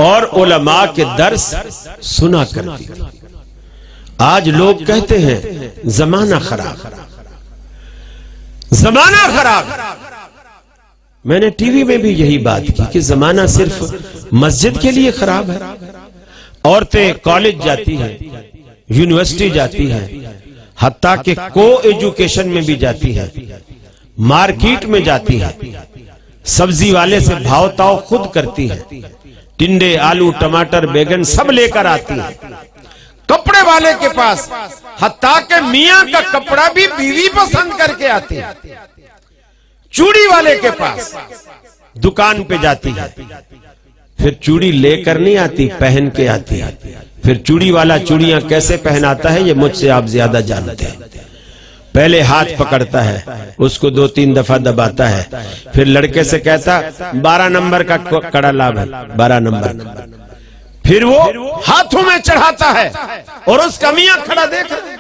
اور علماء کے درس سنا کرتی تھی۔ آج لوگ کہتے ہیں زمانہ خراب، زمانہ خراب۔ میں نے ٹی وی میں بھی یہی بات کی کہ زمانہ صرف مسجد کے لیے خراب ہے۔ عورتیں کالج جاتی ہیں، یونیورسٹی جاتی ہیں، حتیٰ کہ کو ایجوکیشن میں بھی جاتی ہے، مارکیٹ میں جاتی ہے، سبزی والے سے بھاؤ تاؤ خود کرتی ہے، ٹنڈے آلو ٹماٹر بیگن سب لے کر آتی ہے، کپڑے والے کے پاس حتیٰ کہ میاں کا کپڑا بھی بیوی پسند کر کے آتی ہے، چوڑی والے کے پاس دکان پہ جاتی ہے، پھر چوڑی لے کر نہیں آتی، پہن کے آتی ہے۔ پھر چوڑی والا چوڑیاں کیسے پہناتا ہے یہ مجھ سے آپ زیادہ جانتے ہیں۔ پہلے ہاتھ پکڑتا ہے، اس کو 2-3 دفعہ دباتا ہے، پھر لڑکے سے کہتا 12 نمبر کا کڑا لاب ہے، 12 نمبر کا، پھر وہ ہاتھوں میں چڑھاتا ہے اور اس کا میاں کھڑا دیکھ رہا ہے۔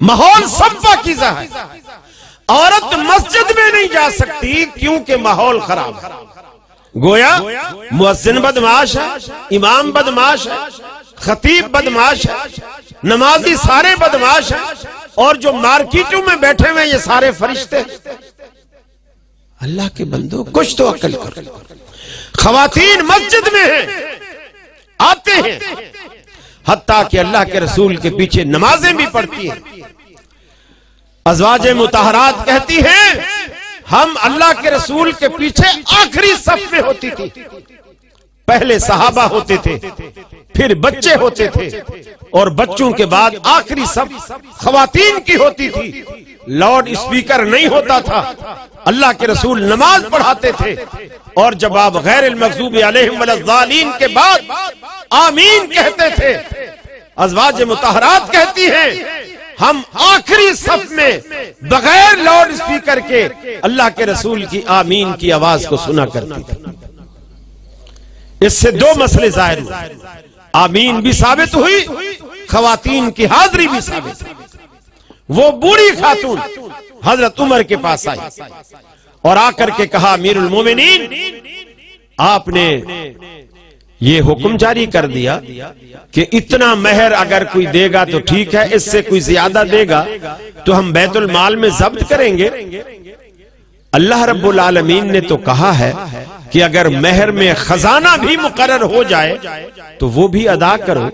ماحول سب پاکیزہ ہے، عورت مسجد میں نہیں جا سکتی کیونکہ ماحول خراب ہے۔ گویا مؤذن بدمعاش ہے، امام بدمعاش ہے، خطیب بدمعاش ہے، نمازی سارے بدمعاش ہیں، اور جو مارکیٹوں میں بیٹھے ہوئے یہ سارے فرشتے ہیں۔ اللہ کے بندو کچھ تو عقل کرو۔ خواتین مسجد میں ہیں، آتے ہیں، حتیٰ کہ اللہ کے رسول کے پیچھے نمازیں بھی پڑھتی ہیں۔ ازواج مطہرات کہتی ہیں ہم اللہ کے رسول کے پیچھے آخری صف میں ہوتی تھی، پہلے صحابہ ہوتے تھے، پھر بچے ہوتے تھے، اور بچوں کے بعد آخری صف خواتین کی ہوتی تھی۔ لاؤڈ اسپیکر نہیں ہوتا تھا، اللہ کے رسول نماز پڑھاتے تھے، اور جب آپ غیر المغضوب علیہم ولا الضالین کے بعد آمین کہتے تھے، ازواج مطہرات کہتی ہیں ہم آخری صف میں بغیر لاؤڈ اسپیکر کے اللہ کے رسول کی آمین کی آواز کو سنا کرتی تھی۔ اس سے 2 مسئلے ظاہر ہوئے، آمین بھی ثابت ہوئی، خواتین کی حاضری بھی ثابت ہوئی۔ وہ بوڑھی خاتون حضرت عمر کے پاس آئی اور آ کر کے کہا امیر المومنین آپ نے یہ حکم جاری کر دیا کہ اتنا مہر اگر کوئی دے گا تو ٹھیک ہے، اس سے کوئی زیادہ دے گا تو ہم بیت المال میں ضبط کریں گے۔ اللہ رب العالمین نے تو کہا ہے کہ اگر مہر میں خزانہ بھی مقرر ہو جائے تو وہ بھی ادا کرو،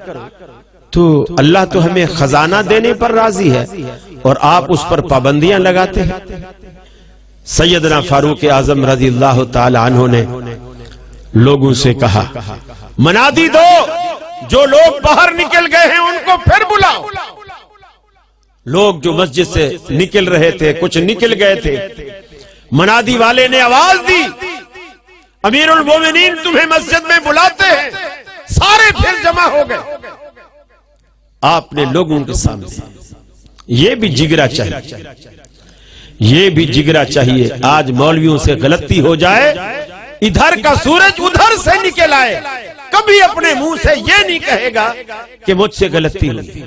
تو اللہ تو ہمیں خزانہ دینے پر راضی ہے اور آپ اس پر پابندیاں لگاتے ہیں۔ سیدنا فاروق اعظم رضی اللہ تعالی عنہ نے لوگوں سے کہا منادی دو، جو لوگ باہر نکل گئے ہیں ان کو پھر بلاؤ۔ لوگ جو مسجد سے نکل رہے تھے کچھ نکل گئے تھے، منادی والے نے آواز دی امیر المومنین تمہیں مسجد میں بلاتے ہیں، سارے پھر جمع ہو گئے۔ آپ نے لوگوں کے سامنے یہ بھی جگرا چاہیے، یہ بھی جگرا چاہیے۔ آج مولویوں سے غلطی ہو جائے، ادھر کا سورج ادھر سے نکل آئے، کبھی اپنے منہ سے یہ نہیں کہے گا کہ مجھ سے غلطی ہوئی۔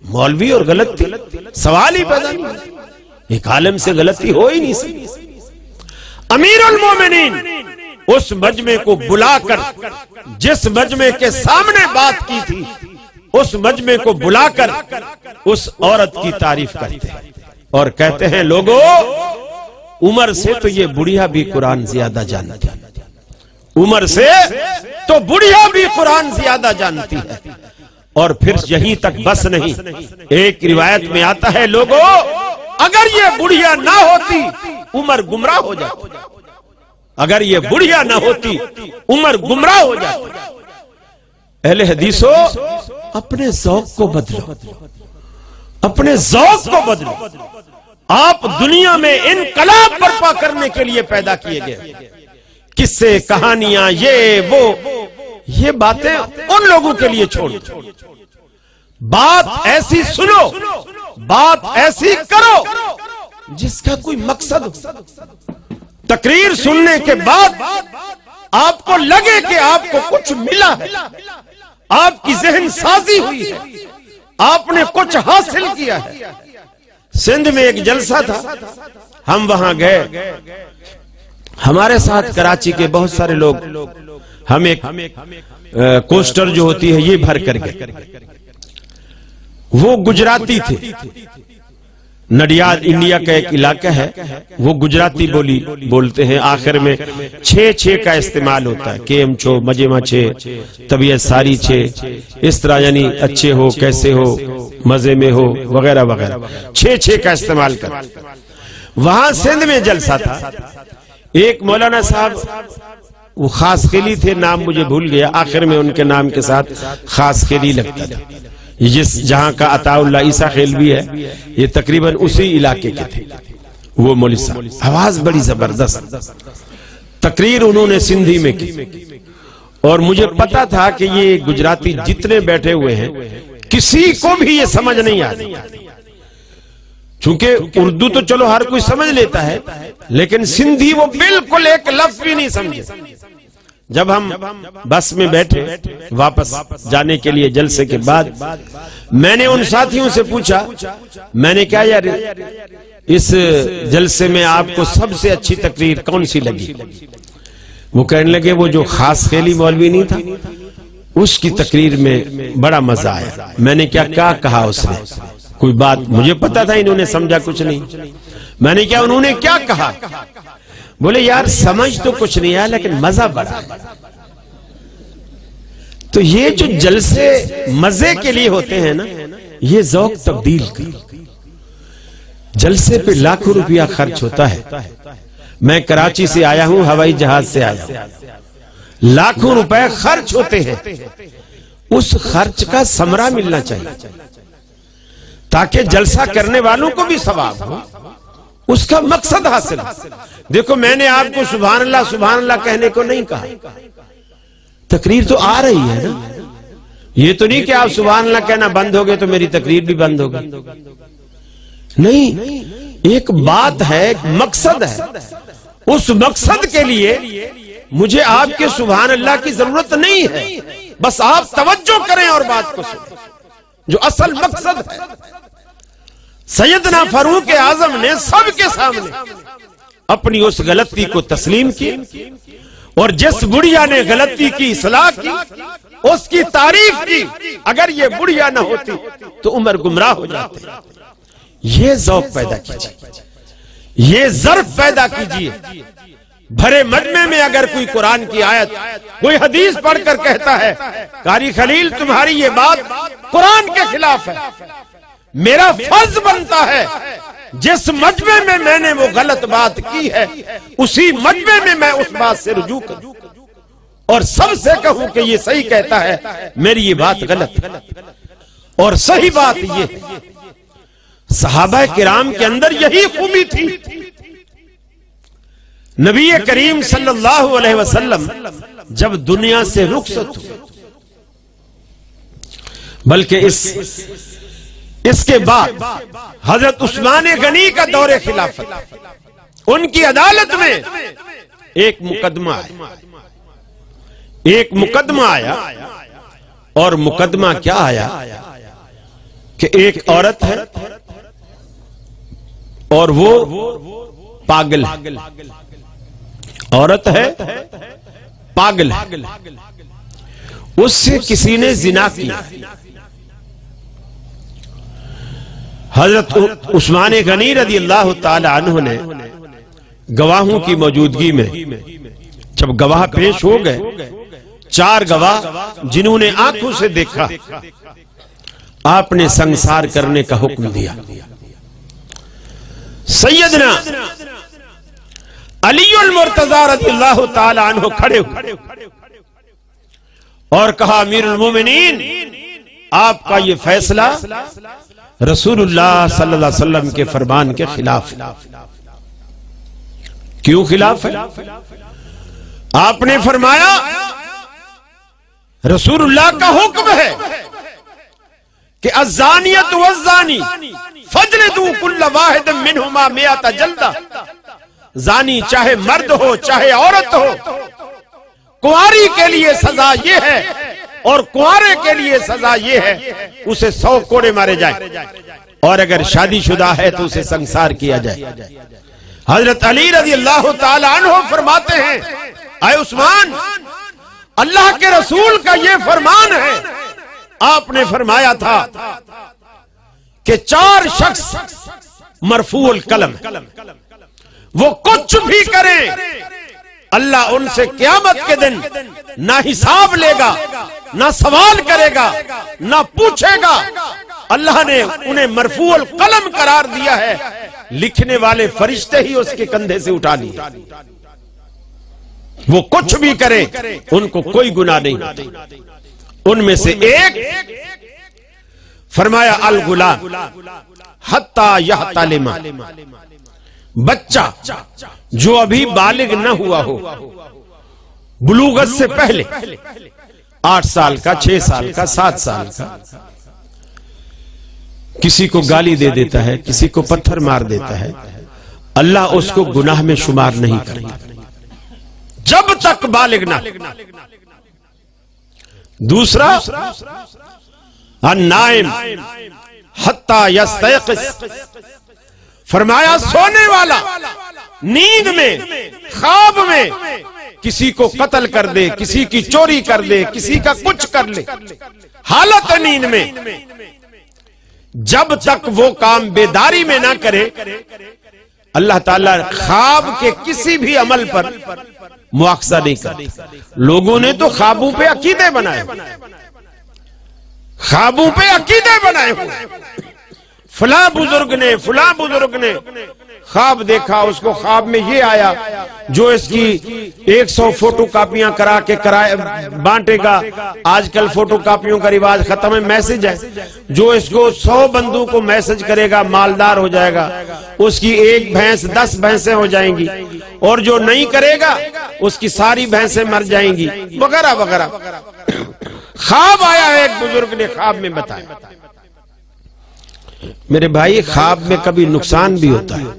مولوی اور غلطی سوال ہی پیدا نہیں، ایک عالم سے غلطی ہو ہی نہیں سکتی۔ امیر المومنین اس مجمع کو بلا کر جس مجمع کے سامنے بات کی تھی اس مجمع کو بلا کر اس عورت کی تعریف کرتے ہیں اور کہتے ہیں لوگوں عمر سے تو یہ بڑھیا بھی قرآن زیادہ جانتی ہے، عمر سے تو بڑھیا بھی قرآن زیادہ جانتی ہے۔ اور پھر یہیں تک بس نہیں، ایک روایت میں آتا ہے لوگوں اگر یہ بڑھیا نہ ہوتی عمر گمراہ ہو جاتی، اگر یہ بڑھیا نہ ہوتی عمر گمراہ ہو جاتی۔ اہل حدیثو اپنے ذوق کو بدلو، اپنے ذوق کو بدلو۔ آپ دنیا میں انقلاب برپا کرنے کے لیے پیدا کیے گئے، قصے کہانیاں یہ وہ، یہ باتیں ان لوگوں کے لیے چھوڑ دو۔ بات ایسی سنو، بات ایسی کرو جس کا کوئی مقصد ہو۔ تقریر سننے کے بعد آپ کو لگے کہ آپ کو کچھ ملا ہے، آپ کی ذہن سازی ہوئی ہے، آپ نے کچھ حاصل کیا ہے۔ سندھ میں ایک جلسہ تھا، ہم وہاں گئے، ہمارے ساتھ کراچی کے بہت سارے لوگ، ہم ایک کوسٹر جو ہوتی ہے یہ بھر کر گئے۔ وہ گجراتی تھے، نڈیاد انڈیا کا ایک علاقہ ہے، وہ گجراتی بولی بولتے ہیں، آخر میں 6 کا استعمال ہوتا ہے، کیم چھو مجمع 6، طبیعت ساری 6، اس طرح یعنی اچھے ہو کیسے ہو مزے میں ہو وغیرہ وغیرہ، 6 کا استعمال کر۔ وہاں سندھ میں جلسہ تھا، ایک مولانا صاحب وہ خاص خیلی تھے، نام مجھے بھول گیا، آخر میں ان کے نام کے ساتھ خاص خیلی لگتا تھا، جس جہاں کا عطا اللہ عیسیٰ خیل بھی ہے، یہ تقریباً اسی علاقے کے تھے۔ وہ مولوی صاحب آواز بڑی زبردست، تقریر انہوں نے سندھی میں کی، اور مجھے پتا تھا کہ یہ گجراتی جتنے بیٹھے ہوئے ہیں کسی کو بھی یہ سمجھ نہیں آتی، چونکہ اردو تو چلو ہر کوئی سمجھ لیتا ہے، لیکن سندھی وہ بالکل ایک لفظ بھی نہیں سمجھے۔ جب ہم بس میں بیٹھے واپس جانے کے لیے جلسے کے بعد، میں نے ان ساتھیوں سے پوچھا، میں نے کہا یار اس جلسے میں آپ کو سب سے اچھی تقریر کون سی لگی؟ وہ کہنے لگے وہ جو خاص خیلی مولوی نہیں تھا اس کی تقریر میں بڑا مزہ آیا۔ میں نے کیا کہا اس نے؟ کوئی بات مجھے پتا تھا، انہوں نے سمجھا کچھ نہیں۔ میں نے کیا انہوں نے کیا کہا؟ بولے یار سمجھ تو کچھ نہیں آیا لیکن مزہ بڑا ہے۔ تو یہ جو جلسے مزے کے لیے ہوتے ہیں نا، یہ ذوق تبدیل کر۔ جلسے پہ لاکھوں روپیہ خرچ ہوتا ہے، میں کراچی سے آیا ہوں، ہوائی جہاز سے آیا ہوں، لاکھوں روپے خرچ ہوتے ہیں، اس خرچ کا ثمرہ ملنا چاہیے تاکہ جلسہ کرنے والوں کو بھی ثواب ہو، اس کا مقصد حاصل ہو۔ دیکھو میں نے آپ کو سبحان اللہ کہنے کو نہیں کہا، تقریر تو آ رہی ہے نا، یہ تو نہیں کہ آپ سبحان اللہ کہنا بند ہو گئے تو میری تقریر بھی بند ہوگی، نہیں، ایک بات ہے، ایک مقصد ہے، اس مقصد کے لیے مجھے آپ کے سبحان اللہ کی ضرورت نہیں ہے، بس آپ توجہ کریں اور بات کو سنیں، جو اصل مقصد ہے۔ سیدنا فاروق اعظم نے سب کے سامنے اپنی اس غلطی کو تسلیم کی، اور جس بڑھیا نے غلطی کی اصلاح کی اس کی تعریف کی، اگر یہ بڑھیا نہ ہوتی تو عمر گمراہ ہو جاتے۔ یہ ذوق پیدا کیجیے، یہ ظرف پیدا کیجیے۔ بھرے مجمع میں اگر کوئی قرآن کی آیت، کوئی حدیث پڑھ کر کہتا ہے قاری خلیل تمہاری یہ بات قرآن کے خلاف ہے، میرا فرض بنتا ہے جس مجمع میں نے وہ غلط بات کی ہے اسی مجمع میں میں اس بات سے رجوع کروں اور سب سے کہوں کہ یہ صحیح کہتا ہے، میری یہ بات غلط ہے۔ اور صحیح بات یہ ہے، صحابہ کرام کے اندر یہی خوبی تھی۔ نبی کریم صلی اللہ علیہ وسلم جب دنیا سے رخصت ہوئے، بلکہ اس کے بعد حضرت عثمان غنی کا دور خلافت، ان کی عدالت میں ایک مقدمہ آیا، اور مقدمہ کیا آیا کہ ایک عورت ہے اور وہ پاگل ہے، عورت ہے پاگل ہے، اس سے کسی نے زنا کیا، حضرت عثمان غنی رضی اللہ تعالی عنہ نے گواہوں کی موجودگی میں جب گواہ پیش ہو گئے، 4 گواہ جنہوں نے آنکھوں سے دیکھا، آپ نے سنگسار کرنے کا حکم دیا۔ سیدنا علی المرتضی رضی اللہ تعالی عنہ کھڑے ہوئے اور کہا امیر المومنین، آپ کا یہ فیصلہ رسول اللہ صلی اللہ علیہ وسلم کے فرمان کے خلاف ہے۔ کیوں خلاف ہے؟ آپ نے فرمایا رسول اللہ کا حکم ہے کہ الزانیۃ والزانی فجلدوا کل واحد منہما 100 جلدہ۔ زانی چاہے مرد ہو چاہے عورت ہو، کنواری کے لیے سزا یہ ہے اور کنوارے کے لیے سزا یہ ہے، اسے 100 کوڑے مارے جائیں، اور اگر شادی شدہ ہے تو اسے سنگسار کیا جائے۔ حضرت علی رضی اللہ تعالی عنہ فرماتے ہیں، اے عثمان، اللہ کے رسول کا یہ فرمان ہے۔ آپ نے فرمایا تھا کہ 4 شخص مرفوع القلم، وہ کچھ بھی کریں اللہ ان سے قیامت کے دن نہ حساب لے گا، نہ سوال کرے گا، نہ پوچھے گا۔ اللہ نے انہیں مرفوع القلم قرار دیا ہے، لکھنے والے فرشتے ہی اس کے کندھے سے اٹھا لیے۔ وہ کچھ بھی کریں ان کو کوئی گناہ نہیں ہوتا۔ ان میں سے ایک فرمایا الغلام حتی یحتلم، بچہ جو ابھی بالغ نہ ہوا ہو، بلوغت سے پہلے، 8 سال کا، 6 سال کا، 7 سال کا، کسی کو گالی دے دیتا ہے، کسی کو پتھر مار دیتا ہے، اللہ اس کو گناہ میں شمار نہیں کرتا جب تک بالغ نہ۔ دوسرا النائم حتی یستیقظ، فرمایا سونے والا نیند میں، خواب میں کسی کو قتل کر دے، کسی کی چوری کر دے، کسی کا کچھ کر لے، حالت نیند میں، جب تک وہ کام بیداری میں نہ کرے، اللہ تعالیٰ خواب کے کسی بھی عمل پر مواخذہ نہیں کرتا۔ لوگوں نے تو خوابوں پہ عقیدے بنائے، خوابوں پہ عقیدے بنائے ہوئے، فلاں بزرگ نے خواب دیکھا، اس کو خواب میں یہ آیا، جو اس کی 100 فوٹو کاپیاں کرا کے بانٹے گا۔ آج کل فوٹو کاپیوں کا رواج ختم ہے، میسج ہے، جو اس کو 100 بندوں کو میسج کرے گا مالدار ہو جائے گا، اس کی 1 بھینس 10 بھینسیں ہو جائیں گی، اور جو نہیں کرے گا اس کی ساری بھینسیں مر جائیں گی، وغیرہ وغیرہ۔ خواب آیا ہے، ایک بزرگ نے خواب میں بتایا۔ میرے بھائی، خواب میں کبھی نقصان بھی ہوتا ہے،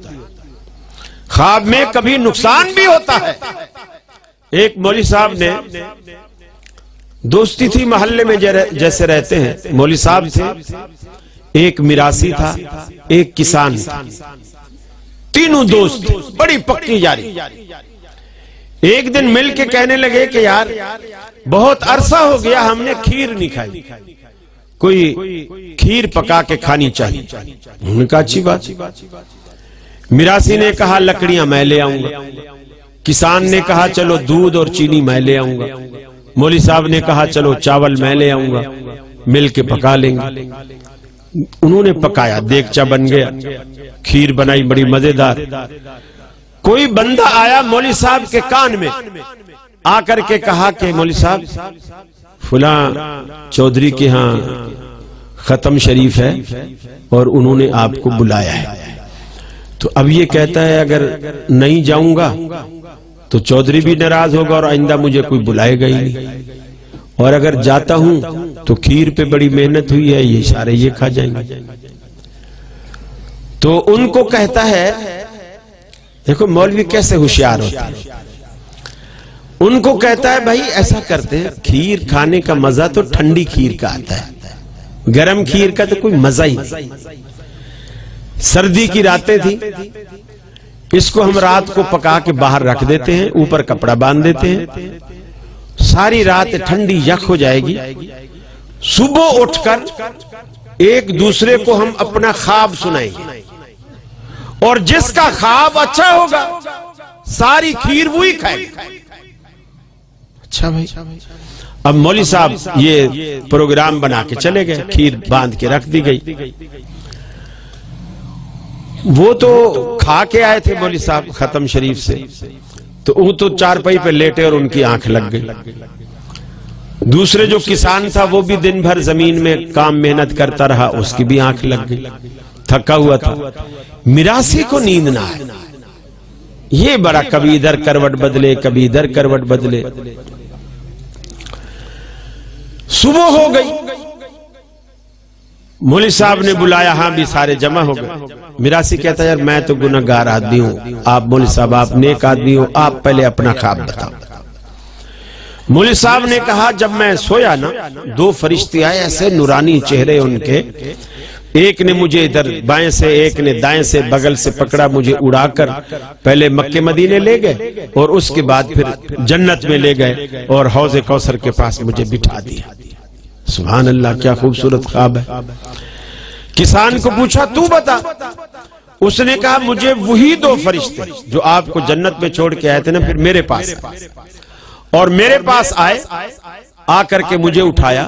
خواب میں کبھی نقصان بھی ہوتا ہے۔ ایک مولوی صاحب نے، دوستی تھی محلے میں جیسے رہتے ہیں، مولوی صاحب تھے، ایک میراثی تھا، ایک کسان تھا، تینوں دوست تھے، بڑی پکی یاری۔ ایک دن مل کے کہنے لگے کہ یار بہت عرصہ ہو گیا ہم نے کھیر نہیں کھائی، کوئی کھیر پکا کے کھانی چاہیے۔ انہوں نے کہا اچھی بات۔ میراثی نے کہا لکڑیاں میں لے آؤں گا، کسان نے کہا چلو دودھ اور چینی میں لے آؤں گا، مولوی صاحب نے کہا چلو چاول میں لے آؤں گا، مل کے پکا لیں گے۔ انہوں نے پکایا، دیگچہ بن گیا، کھیر بنائی بڑی مزیدار۔ کوئی بندہ آیا مولوی صاحب کے کان میں، آ کر کے کہا کہ مولوی صاحب فلاں چودھری کے ہاں ختم شریف ہے اور انہوں نے آپ کو بلایا ہے۔ تو اب یہ کہتا ہے اگر نہیں جاؤں گا تو چودھری بھی ناراض ہوگا اور آئندہ مجھے کوئی بلائے گا ہی نہیں، اور اگر جاتا ہوں تو کھیر پہ بڑی محنت ہوئی ہے، یہ سارے یہ کھا جائیں گے۔ تو ان کو کہتا ہے، دیکھو مولوی کیسے ہوشیار ہوتا ہے، ان کو کہتا ہے بھائی ایسا کرتے ہیں، کھیر کھانے کا مزہ تو ٹھنڈی کھیر کا آتا ہے، گرم کھیر کا تو کوئی مزہ ہی نہیں۔ سردی کی راتیں تھی، اس کو ہم رات کو پکا کے باہر رکھ دیتے ہیں، اوپر کپڑا باندھ دیتے ہیں، ساری رات ٹھنڈی یخ ہو جائے گی، صبح اٹھ کر ایک دوسرے کو ہم اپنا خواب سنائیں گے، اور جس کا خواب اچھا ہوگا ساری کھیر وہی کھائے گا۔ اچھا بھائی، اب مولوی صاحب یہ پروگرام بنا کے چلے گئے، کھیر باندھ کے رکھ دی گئی۔ وہ تو کھا کے آئے تھے مولوی صاحب ختم شریف سے، تو وہ تو چارپائی پہ لیٹے اور ان کی آنکھ لگ گئی۔ دوسرے جو کسان تھا وہ بھی دن بھر زمین میں کام محنت کرتا رہا، اس کی بھی آنکھ لگ گئی، تھکا ہوا تھا۔ میراثی کو نیند نہ آئے، یہ بڑا کبھی ادھر کروٹ بدلے کبھی ادھر کروٹ بدلے۔ صبح ہو گئی، مولوی صاحب نے بلایا، ہاں بھی سارے جمع ہو گئے۔ میراثی کہتا ہے یار میں تو گنہگار آدمی ہوں، آپ مولوی صاحب آپ نیک آدمی ہو، آپ پہلے اپنا خواب بتاؤ۔ مولوی صاحب نے کہا جب میں سویا نا، دو فرشتے آئے ایسے نورانی چہرے ان کے، ایک نے مجھے ادھر بائیں سے ایک نے دائیں سے بغل سے پکڑا، مجھے اڑا کر پہلے مکے مدینے لے گئے اور اس کے بعد پھر جنت میں لے گئے اور حوض کوثر کے پاس مجھے بٹھا دیا۔ سبحان اللہ، کیا خوبصورت خواب ہے۔ کسان کو پوچھا تو بتا، اس نے کہا مجھے وہی دو فرشتے جو آپ کو جنت میں چھوڑ کے آئے تھے نا، پھر میرے پاس اور میرے پاس آئے، آ کر کے مجھے اٹھایا،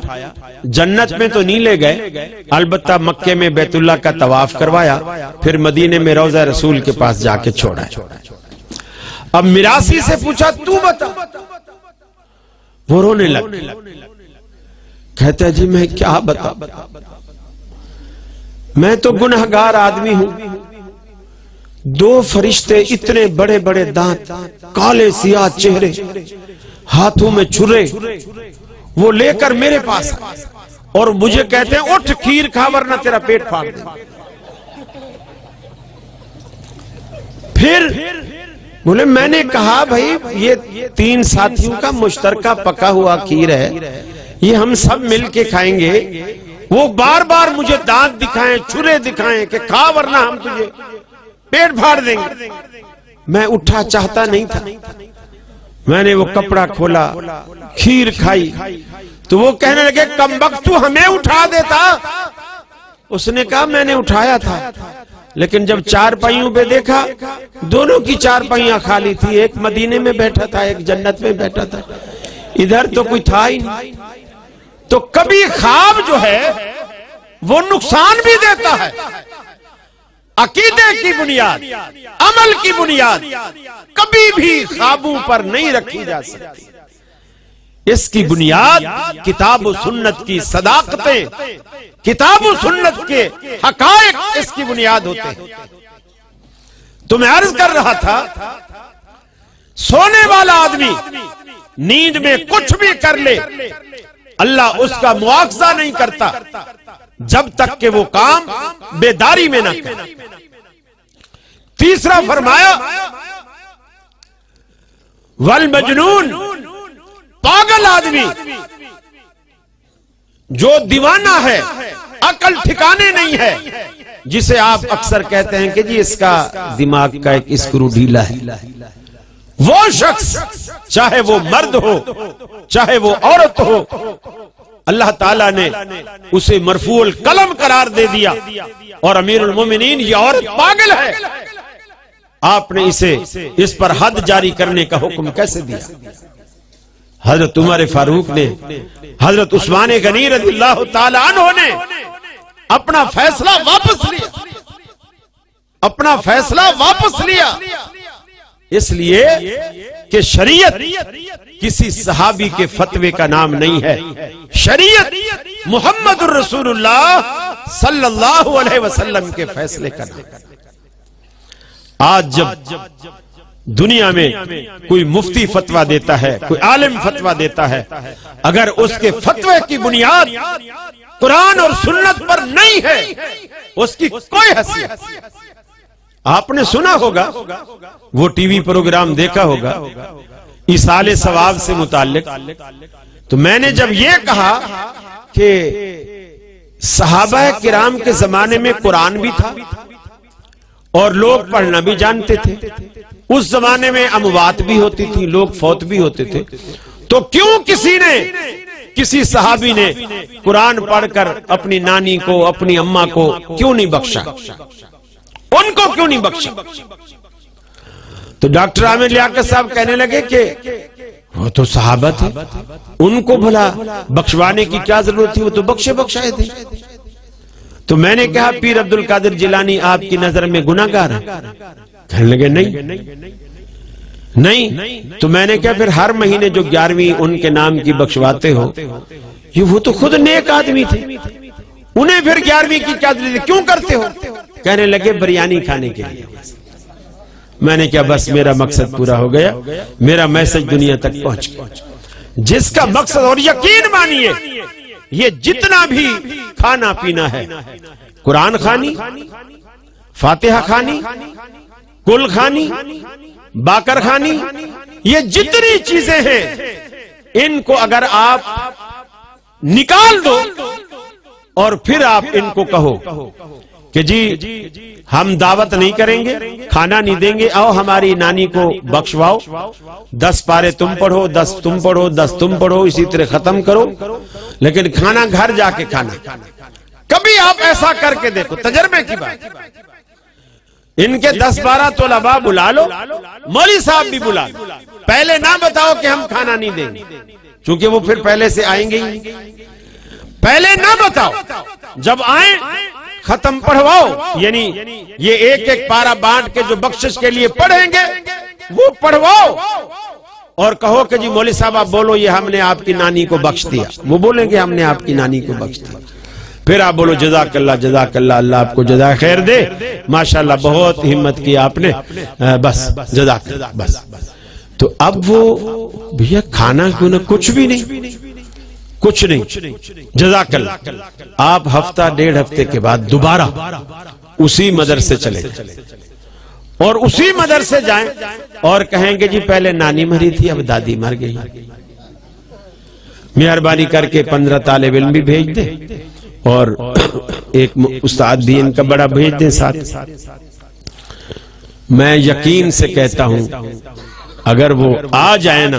جنت میں تو نہیں لے گئے، البتہ مکے میں بیت اللہ کا طواف کروایا، پھر مدینے میں روضہ رسول کے پاس جا کے چھوڑا۔ اب میراثی سے پوچھا تو بتا، وہ رونے لگ، کہتا ہے جی میں کیا بتا، میں تو گنہگار آدمی ہوں، دو فرشتے اتنے بڑے بڑے دانت، کالے سیاہ چہرے، ہاتھوں میں چھرے، وہ لے کر میرے پاس اور مجھے کہتے ہیں اٹھ کھیر کھا ورنہ تیرا پیٹ پھاڑ دیں۔ پھر بولے میں نے کہا بھائی یہ تین ساتھیوں کا مشترکہ پکا ہوا کھیر ہے، یہ ہم سب مل کے کھائیں گے۔ وہ بار بار مجھے دانت دکھائیں، چھرے دکھائیں کہ کھا ورنہ ہم تجھے پیٹ پھاڑ دیں گے۔ میں اٹھا، چاہتا نہیں تھا، میں نے وہ کپڑا کھولا، کھیر کھائی، تو وہ کہنے لگے کمبخت تو ہمیں اٹھا دیتا۔ اس نے کہا میں نے اٹھایا تھا، لیکن جب چار پائیوں پہ دیکھا دونوں کی چار پائیاں خالی تھی، ایک مدینے میں بیٹھا تھا ایک جنت میں بیٹھا تھا، ادھر تو کوئی تھا ہی نہیں۔ تو کبھی خواب جو ہے وہ نقصان بھی دیتا ہے، عقیدے کی بنیاد، عمل کی بنیاد کبھی بھی خوابوں پر نہیں رکھی جا سکتی۔ اس کی بنیاد کتاب و سنت کی صداقتیں، کتاب و سنت کے حقائق اس کی بنیاد ہوتے ہیں۔ تو میں عرض کر رہا تھا، سونے والا آدمی نیند میں کچھ بھی کر لے، اللہ اس کا مواخذہ نہیں کرتا جب تک کہ وہ کام بیداری میں نہ کرے۔ تیسرا فرمایا والمجنون، پاگل آدمی جو دیوانہ ہے، عقل ٹھکانے نہیں ہے، جسے آپ اکثر کہتے ہیں کہ جی اس کا دماغ کا ایک اسکرو ڈھیلا ہے، وہ شخص چاہے وہ مرد ہو چاہے وہ عورت ہو، اللہ تعالیٰ نے اسے مرفوع القلم قرار دے دیا، اور امیر المومنین یہ عورت پاگل ہے، آپ نے اس پر حد جاری کرنے کا حکم کیسے دیا؟ حضرت عمر فاروق نے، حضرت عثمان غنی رضی اللہ تعالیٰ عنہ نے اپنا فیصلہ واپس لیا، اپنا فیصلہ واپس لیا، اس لیے کہ شریعت کسی صحابی کے فتوے کا نام نہیں ہے، شریعت محمد الرسول اللہ صلی اللہ علیہ وسلم کے فیصلے کا نام ہے۔ آج جب دنیا میں کوئی مفتی فتویٰ دیتا ہے، کوئی عالم فتویٰ دیتا ہے، اگر اس کے فتوے کی بنیاد قرآن اور سنت پر نہیں ہے، اس کی کوئی حیثیت۔ آپ نے سنا ہوگا، وہ ٹی وی پروگرام دیکھا ہوگا ایصال ثواب سے متعلق، تو میں نے جب یہ کہا کہ صحابہ کرام کے زمانے میں قرآن بھی تھا اور لوگ پڑھنا بھی جانتے تھے، اس زمانے میں اموات بھی ہوتی تھی، لوگ فوت بھی ہوتے تھے، تو کیوں کسی نے کسی صحابی نے قرآن پڑھ کر اپنی نانی کو اپنی اماں کو کیوں نہیں بخشا؟ ان کو کیوں نہیں بخشا؟ تو ڈاکٹر عامر لیاقت صاحب کہنے لگے کہ وہ تو صحابہ تھے، ان کو بھلا بخشوانے کی کیا ضرورت تھی، وہ تو بخشائے تھے۔ تو میں نے کہا پیر عبد القادر جیلانی آپ کی نظر میں گناہگار ہے؟ کہنے لگے نہیں۔ تو میں نے کہا پھر ہر مہینے جو 11ویں ان کے نام کی بخشواتے ہو، یہ وہ تو خود نیک آدمی تھے، انہیں پھر 11ویں کی کیا ضرورت کیوں کرتے ہو؟ کہنے لگے بریانی کھانے کے لیے۔ میں نے کہا بس میرا مقصد پورا ہو گیا، میرا میسج دنیا تک پہنچ گیا۔ جس کا مقصد، اور یقین مانیے یہ جتنا بھی کھانا پینا ہے، قرآن خوانی، فاتحہ خوانی، کل خوانی، باقر خوانی، یہ جتنی چیزیں ہیں ان کو اگر آپ نکال دو اور پھر آپ ان کو کہو کہ جی ہم دعوت نہیں کریں گے، کھانا نہیں دیں گے، آؤ ہماری نانی کو بخشواؤ، 10 پارے تم پڑھو، 10 تم پڑھو، 10 تم پڑھو، اسی طرح ختم کرو، لیکن کھانا گھر جا کے کھانا۔ کبھی آپ ایسا کر کے دیکھو، تجربے کی بات، ان کے 10-12 طلباء بلا لو، مولوی صاحب بھی بلا لو، پہلے نہ بتاؤ کہ ہم کھانا نہیں دیں گے، چونکہ وہ پھر پہلے سے آئیں گے ہی، پہلے نہ بتاؤ، جب آئیں ختم پڑھواؤ، یعنی یہ ایک پارا بانٹ کے جو بخشش کے لیے پڑھیں گے وہ پڑھواؤ، اور کہو کہ جی مولوی صاحب آپ بولو یہ ہم نے آپ کی نانی کو بخش دیا، وہ بولیں گے ہم نے آپ کی نانی کو بخش دیا، پھر آپ بولو جزاک اللہ، اللہ آپ کو جزائے خیر دے، ماشاءاللہ بہت ہمت کی آپ نے، بس جزاک اللہ، بس۔ تو اب وہ بھیا کھانا کیوں نہ، کچھ بھی نہیں، کچھ نہیں، جزاک اللہ۔ آپ ہفتہ 1.5 ہفتے کے بعد دوبارہ اسی مدرسے چلے اور اسی مدرسے جائیں اور کہیں گے جی پہلے نانی مری تھی اب دادی مر گئی، مہربانی کر کے 15 طالب علم بھی بھیج دیں اور ایک استاد بھی ان کا بڑا بھیج دیں ساتھ۔ میں یقین سے کہتا ہوں اگر وہ آ جائے نا،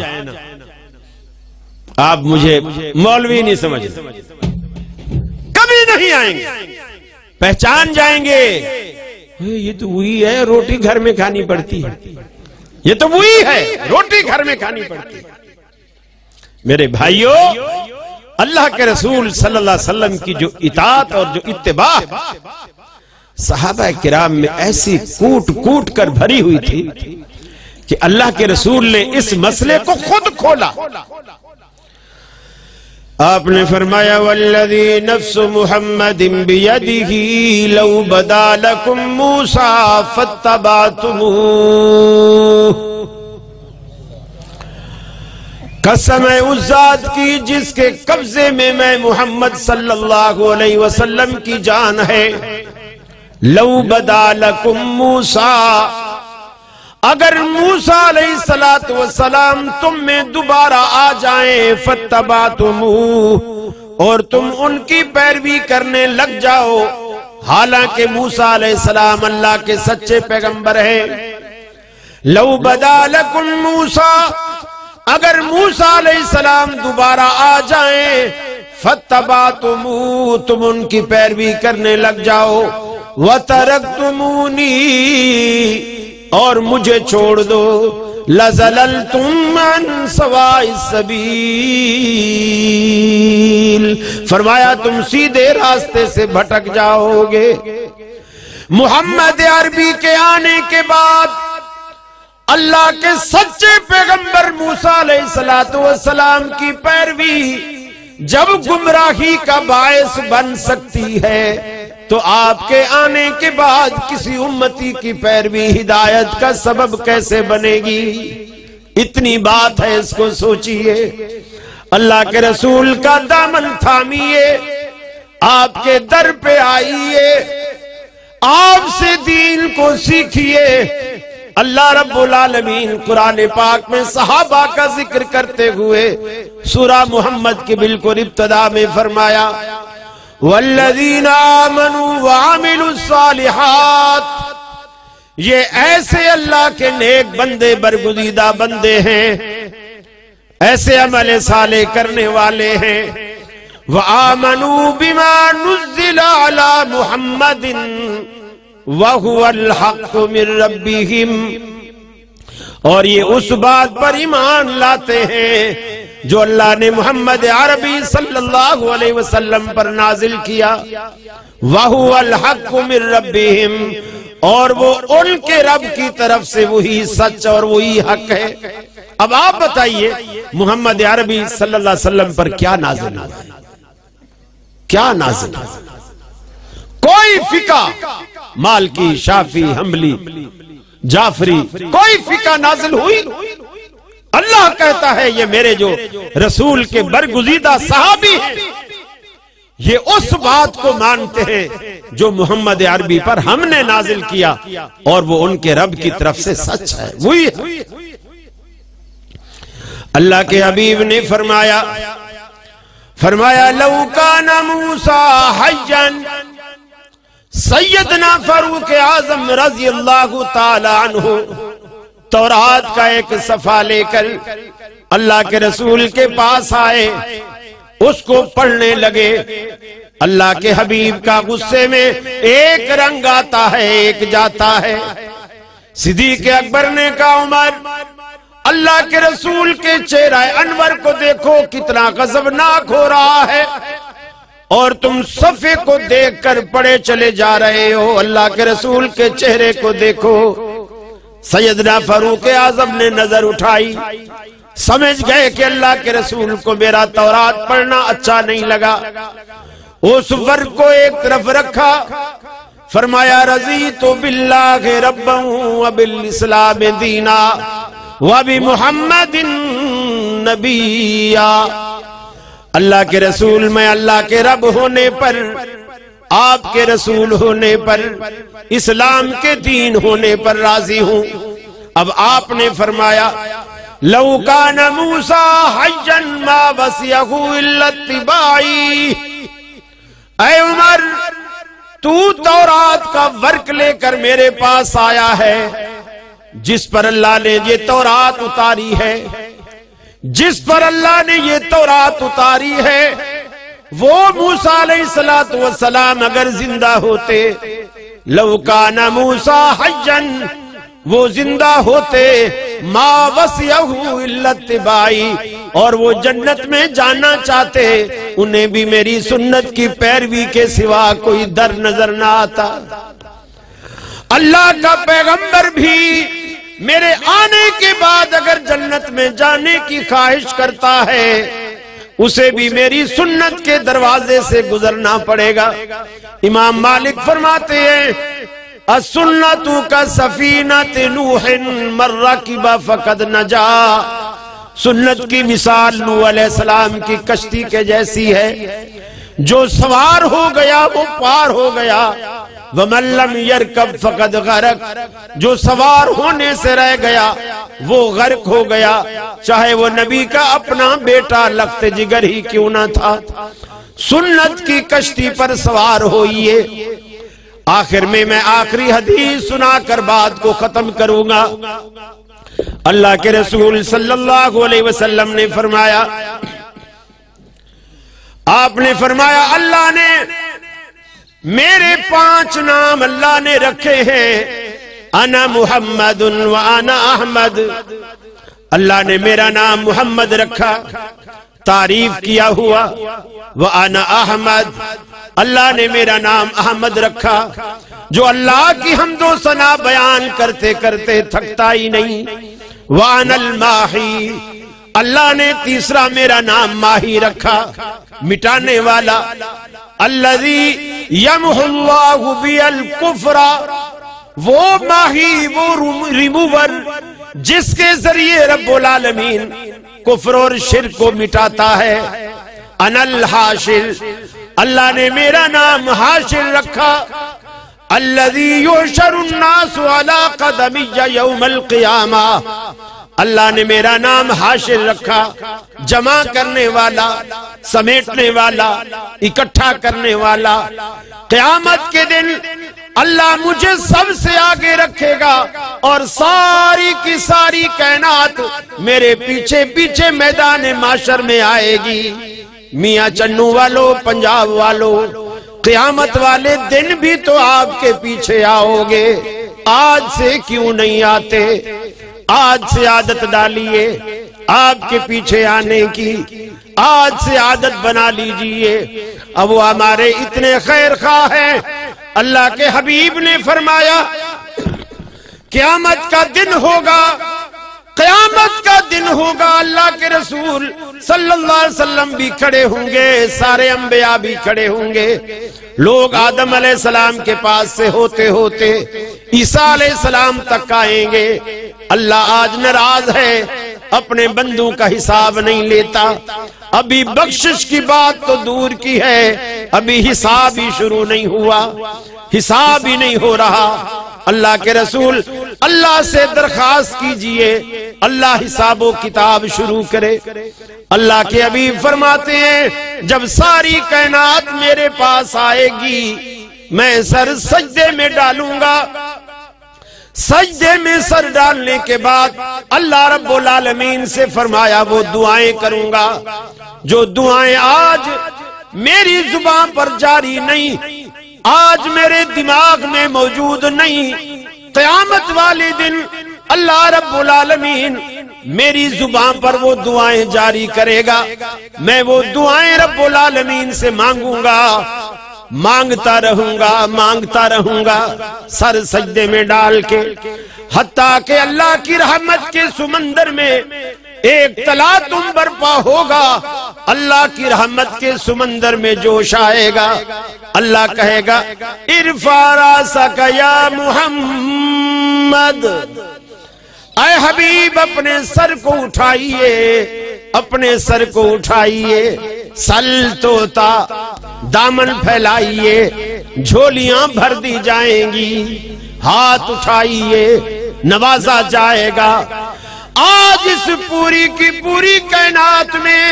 آپ مجھے مولوی نہیں سمجھ، کبھی نہیں آئیں گے، پہچان جائیں گے یہ تو وہی ہے روٹی گھر میں کھانی پڑتی ہے، یہ تو وہی ہے روٹی گھر میں کھانی پڑتی ہے۔ میرے بھائیوں، اللہ کے رسول صلی اللہ علیہ وسلم کی جو اطاعت اور جو اتباع صحابہ کرام میں ایسی کوٹ کوٹ کر بھری ہوئی تھی کہ اللہ کے رسول نے اس مسئلے کو خود کھولا۔ آپ نے فرمایا والذی نفس محمد بیدہ لو بدا لکم موسیٰ فاتبعتموہ، قسم ہے اس ذات کی جس کے قبضے میں محمد صلی اللہ علیہ وسلم کی جان ہے، لو بدا لکم موسیٰ، اگر موسیٰ علیہ السلام تم میں دوبارہ آ جائیں، فاتبعتموہ، اور تم ان کی پیروی کرنے لگ جاؤ، حالانکہ موسیٰ علیہ السلام اللہ کے سچے پیغمبر ہیں۔ لو بدا لکم موسیٰ، اگر موسیٰ علیہ السلام دوبارہ آ جائیں، فاتبعتموہ، تم ان کی پیروی کرنے لگ جاؤ، وترکتمونی، اور مجھے چھوڑ دو، لَزَلَلْتُمْ عَنْ سَوَاءِ السَّبِيلِ، فرمایا تم سیدھے راستے سے بھٹک جاؤ گے۔ محمد عربی کے آنے کے بعد اللہ کے سچے پیغمبر موسیٰ علیہ السلام کی پیروی جب گمراہی کا باعث بن سکتی ہے تو آپ کے آنے کے بعد کسی امتی کی پیروی ہدایت کا سبب کیسے بنے گی؟ اتنی بات ہے، اس کو سوچئے، اللہ کے رسول کا دامن تھامیے، آپ کے در پہ آئیے، آپ سے دین کو سیکھیے۔ اللہ رب العالمین قرآن پاک میں صحابہ کا ذکر کرتے ہوئے سورہ محمد کے بالکل ابتدا میں فرمایا والذین آمنوا وعملوا الصالحات، یہ ایسے اللہ کے نیک بندے برگزیدہ بندے ہیں ایسے عمل صالح کرنے والے ہیں وَآمَنُوا بِمَا نُزِّلَ عَلَى مُحَمَّدٍ وَهُوَ الْحَقُّ مِن رَبِّهِمْ، اور یہ اس بات پر ایمان لاتے ہیں جو اللہ نے محمد عربی صلی اللہ علیہ وسلم پر نازل کیا، وَهُوَ الْحَقُّ مِن رَبِّهِمْ، اور وہ ان کے رب کی طرف سے وہی سچ اور وہی حق ہے۔ اب آپ بتائیے محمد عربی صلی اللہ علیہ وسلم پر کیا نازل ہوا؟ کیا نازل ہوا؟ کوئی فقہ مالکی، شافعی، حنبلی، جعفری، کوئی فقہ نازل ہوئی؟ اللہ کہتا ہے یہ میرے جو رسول کے برگزیدہ صحابی ہیں یہ اس بات کو مانتے ہیں جو محمد عربی پر ہم نے نازل کیا، اور وہ ان کے رب کی طرف سے سچ ہے، وہی ہے۔ اللہ کے حبیب نے فرمایا لو کان موسیٰ حیًّا، سیدنا فاروق اعظم رضی اللہ تعالی عنہ تورات کا ایک صفحہ لے کر اللہ کے رسول کے پاس آئے، اس کو پڑھنے لگے۔ اللہ کے حبیب کا غصے میں ایک رنگ آتا ہے ایک جاتا ہے۔ صدیق اکبر نے کہا عمر، اللہ کے رسول کے چہرہ انور کو دیکھو کتنا غضبناک ہو رہا ہے، اور تم صفحے کو دیکھ کر پڑھے چلے جا رہے ہو، اللہ کے رسول کے چہرے کو دیکھو۔ سیدنا فاروق اعظم نے نظر اٹھائی، سمجھ گئے کہ اللہ کے رسول کو میرا تورات پڑھنا اچھا نہیں لگا۔ اس ورق کو ایک طرف رکھا، فرمایا رضیت باللہ ربا وبالاسلام دینا وبمحمد نبیا۔ اللہ کے رسول، میں اللہ کے رب ہونے پر، آپ کے رسول ہونے پر، اسلام کے دین ہونے پر راضی ہوں۔ اب آپ نے فرمایا لو کان موسیٰ حیًّا ما وسعہ الا اتباعی۔ اے عمر، تو تورات کا ورق لے کر میرے پاس آیا ہے، جس پر اللہ نے یہ تورات اتاری ہے، جس پر اللہ نے یہ تورات اتاری ہے، وہ موسیٰ علیہ السلام اگر زندہ ہوتے، لو کان موسیٰ حیًّا، وہ زندہ ہوتے، ما وسعہ الا اتباعی، اور وہ جنت میں جانا چاہتے، انہیں بھی میری سنت کی پیروی کے سوا کوئی در نظر نہ آتا۔ اللہ کا پیغمبر بھی میرے آنے کے بعد اگر جنت میں جانے کی خواہش کرتا ہے، اسے بھی میری سنت کے دروازے سے گزرنا پڑے گا۔ امام مالک فرماتے ہیں السنت کا سفینۃ نوح من رکب فقد نجا۔ سنت کی مثال نوح علیہ السلام کی کشتی کے جیسی ہے، جو سوار ہو گیا وہ پار ہو گیا، وَمَن لَّمْ يَرْكَبْ فَقَدْ غَرَقَ، جو سوار ہونے سے رہ گیا وہ غرق ہو گیا، چاہے وہ نبی کا اپنا بیٹا لخت جگر ہی کیوں نہ تھا۔ سنت کی کشتی پر سوار ہوئیے۔ آخر میں آخری حدیث سنا کر بات کو ختم کروں گا۔ اللہ کے رسول صلی اللہ علیہ وسلم نے فرمایا، آپ نے فرمایا اللہ نے میرے 5 نام اللہ نے رکھے ہیں، انا محمد وانا احمد۔ اللہ نے میرا نام محمد رکھا، تعریف کیا ہوا، وانا احمد، اللہ نے میرا نام احمد رکھا، جو اللہ کی حمد و ثنا بیان کرتے کرتے تھکتا ہی نہیں، وانا الماحی، اللہ نے تیسرا میرا نام ماہی رکھا، مٹانے والا، الذی یمحو اللہ بی الکفر، وہ ماہی، وہ ریموور جس کے ذریعے رب العالمین کفر اور شرک کو مٹاتا ہے۔ انا الحاشر، اللہ نے میرا نام حاشر رکھا، الذی یحشر الناس علی قدمی یوم القیامہ، اللہ نے میرا نام حاشر رکھا، جمع کرنے والا، سمیٹنے والا، اکٹھا کرنے والا۔ قیامت کے دن اللہ مجھے سب سے آگے رکھے گا اور ساری کی ساری کائنات میرے پیچھے پیچھے میدان معاشر میں آئے گی۔ میاں چنو والو، پنجاب والو، قیامت والے دن بھی تو آپ کے پیچھے آؤ گے۔ آج سے کیوں نہیں آتے؟ آج سے عادت ڈالیے آپ کے پیچھے آنے کی، آج سے عادت بنا لیجئے۔ اب وہ ہمارے اتنے خیر خواہ ہیں، اللہ کے حبیب نے فرمایا قیامت کا دن ہوگا، قیامت کا دن ہوگا، اللہ کے رسول صلی اللہ علیہ وسلم بھی کھڑے ہوں گے، سارے انبیاء بھی کھڑے ہوں گے۔ لوگ آدم علیہ السلام کے پاس سے ہوتے ہوتے عیسیٰ علیہ السلام تک آئیں گے۔ اللہ آج ناراض ہے، اپنے بندوں کا حساب نہیں لیتا۔ ابھی بخشش کی بات تو دور کی ہے، ابھی حساب ہی شروع نہیں ہوا، حساب ہی نہیں ہو رہا۔ اللہ کے رسول اللہ سے درخواست کیجئے اللہ حساب و کتاب شروع کرے۔ اللہ کے حبیب فرماتے ہیں جب ساری کائنات میرے پاس آئے گی میں سر سجدے میں ڈالوں گا، سجدے میں سر ڈالنے کے بعد اللہ رب العالمین سے فرمایا وہ دعائیں کروں گا جو دعائیں آج میری زبان پر جاری نہیں، آج میرے دماغ میں موجود نہیں، قیامت والے دن اللہ رب العالمین میری زبان پر وہ دعائیں جاری کرے گا۔ میں وہ دعائیں رب العالمین سے مانگوں گا، مانگتا رہوں گا، مانگتا رہوں گا سر سجدے میں ڈال کے، حتیٰ کہ اللہ کی رحمت کے سمندر میں ایک تلاطم برپا ہوگا، اللہ کی رحمت کے سمندر میں جوش آئے گا۔ اللہ کہے گا ارفع راسک یا محمد، اے حبیب اپنے سر کو اٹھائیے، اپنے سر کو اٹھائیے، سل توتا دامن پھیلائیے، جھولیاں بھر دی جائیں گی، ہاتھ اٹھائیے نوازا جائے گا۔ آج اس پوری کی پوری کائنات میں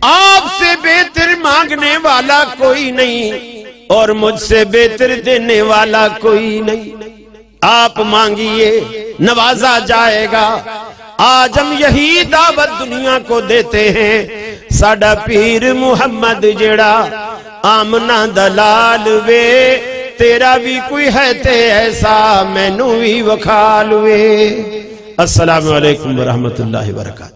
آپ سے بہتر مانگنے والا کوئی نہیں اور مجھ سے بہتر دینے والا کوئی نہیں۔ آپ مانگیے نوازا جائے گا۔ آج ہم یہی دعوت دنیا کو دیتے ہیں، ساڈا پیر محمد جڑا آمنہ دلال وے، تیرا بھی کوئی ہے تے ایسا مینوں بھی وکھال وے۔ السلام علیکم ورحمۃ اللہ وبرکاتہ۔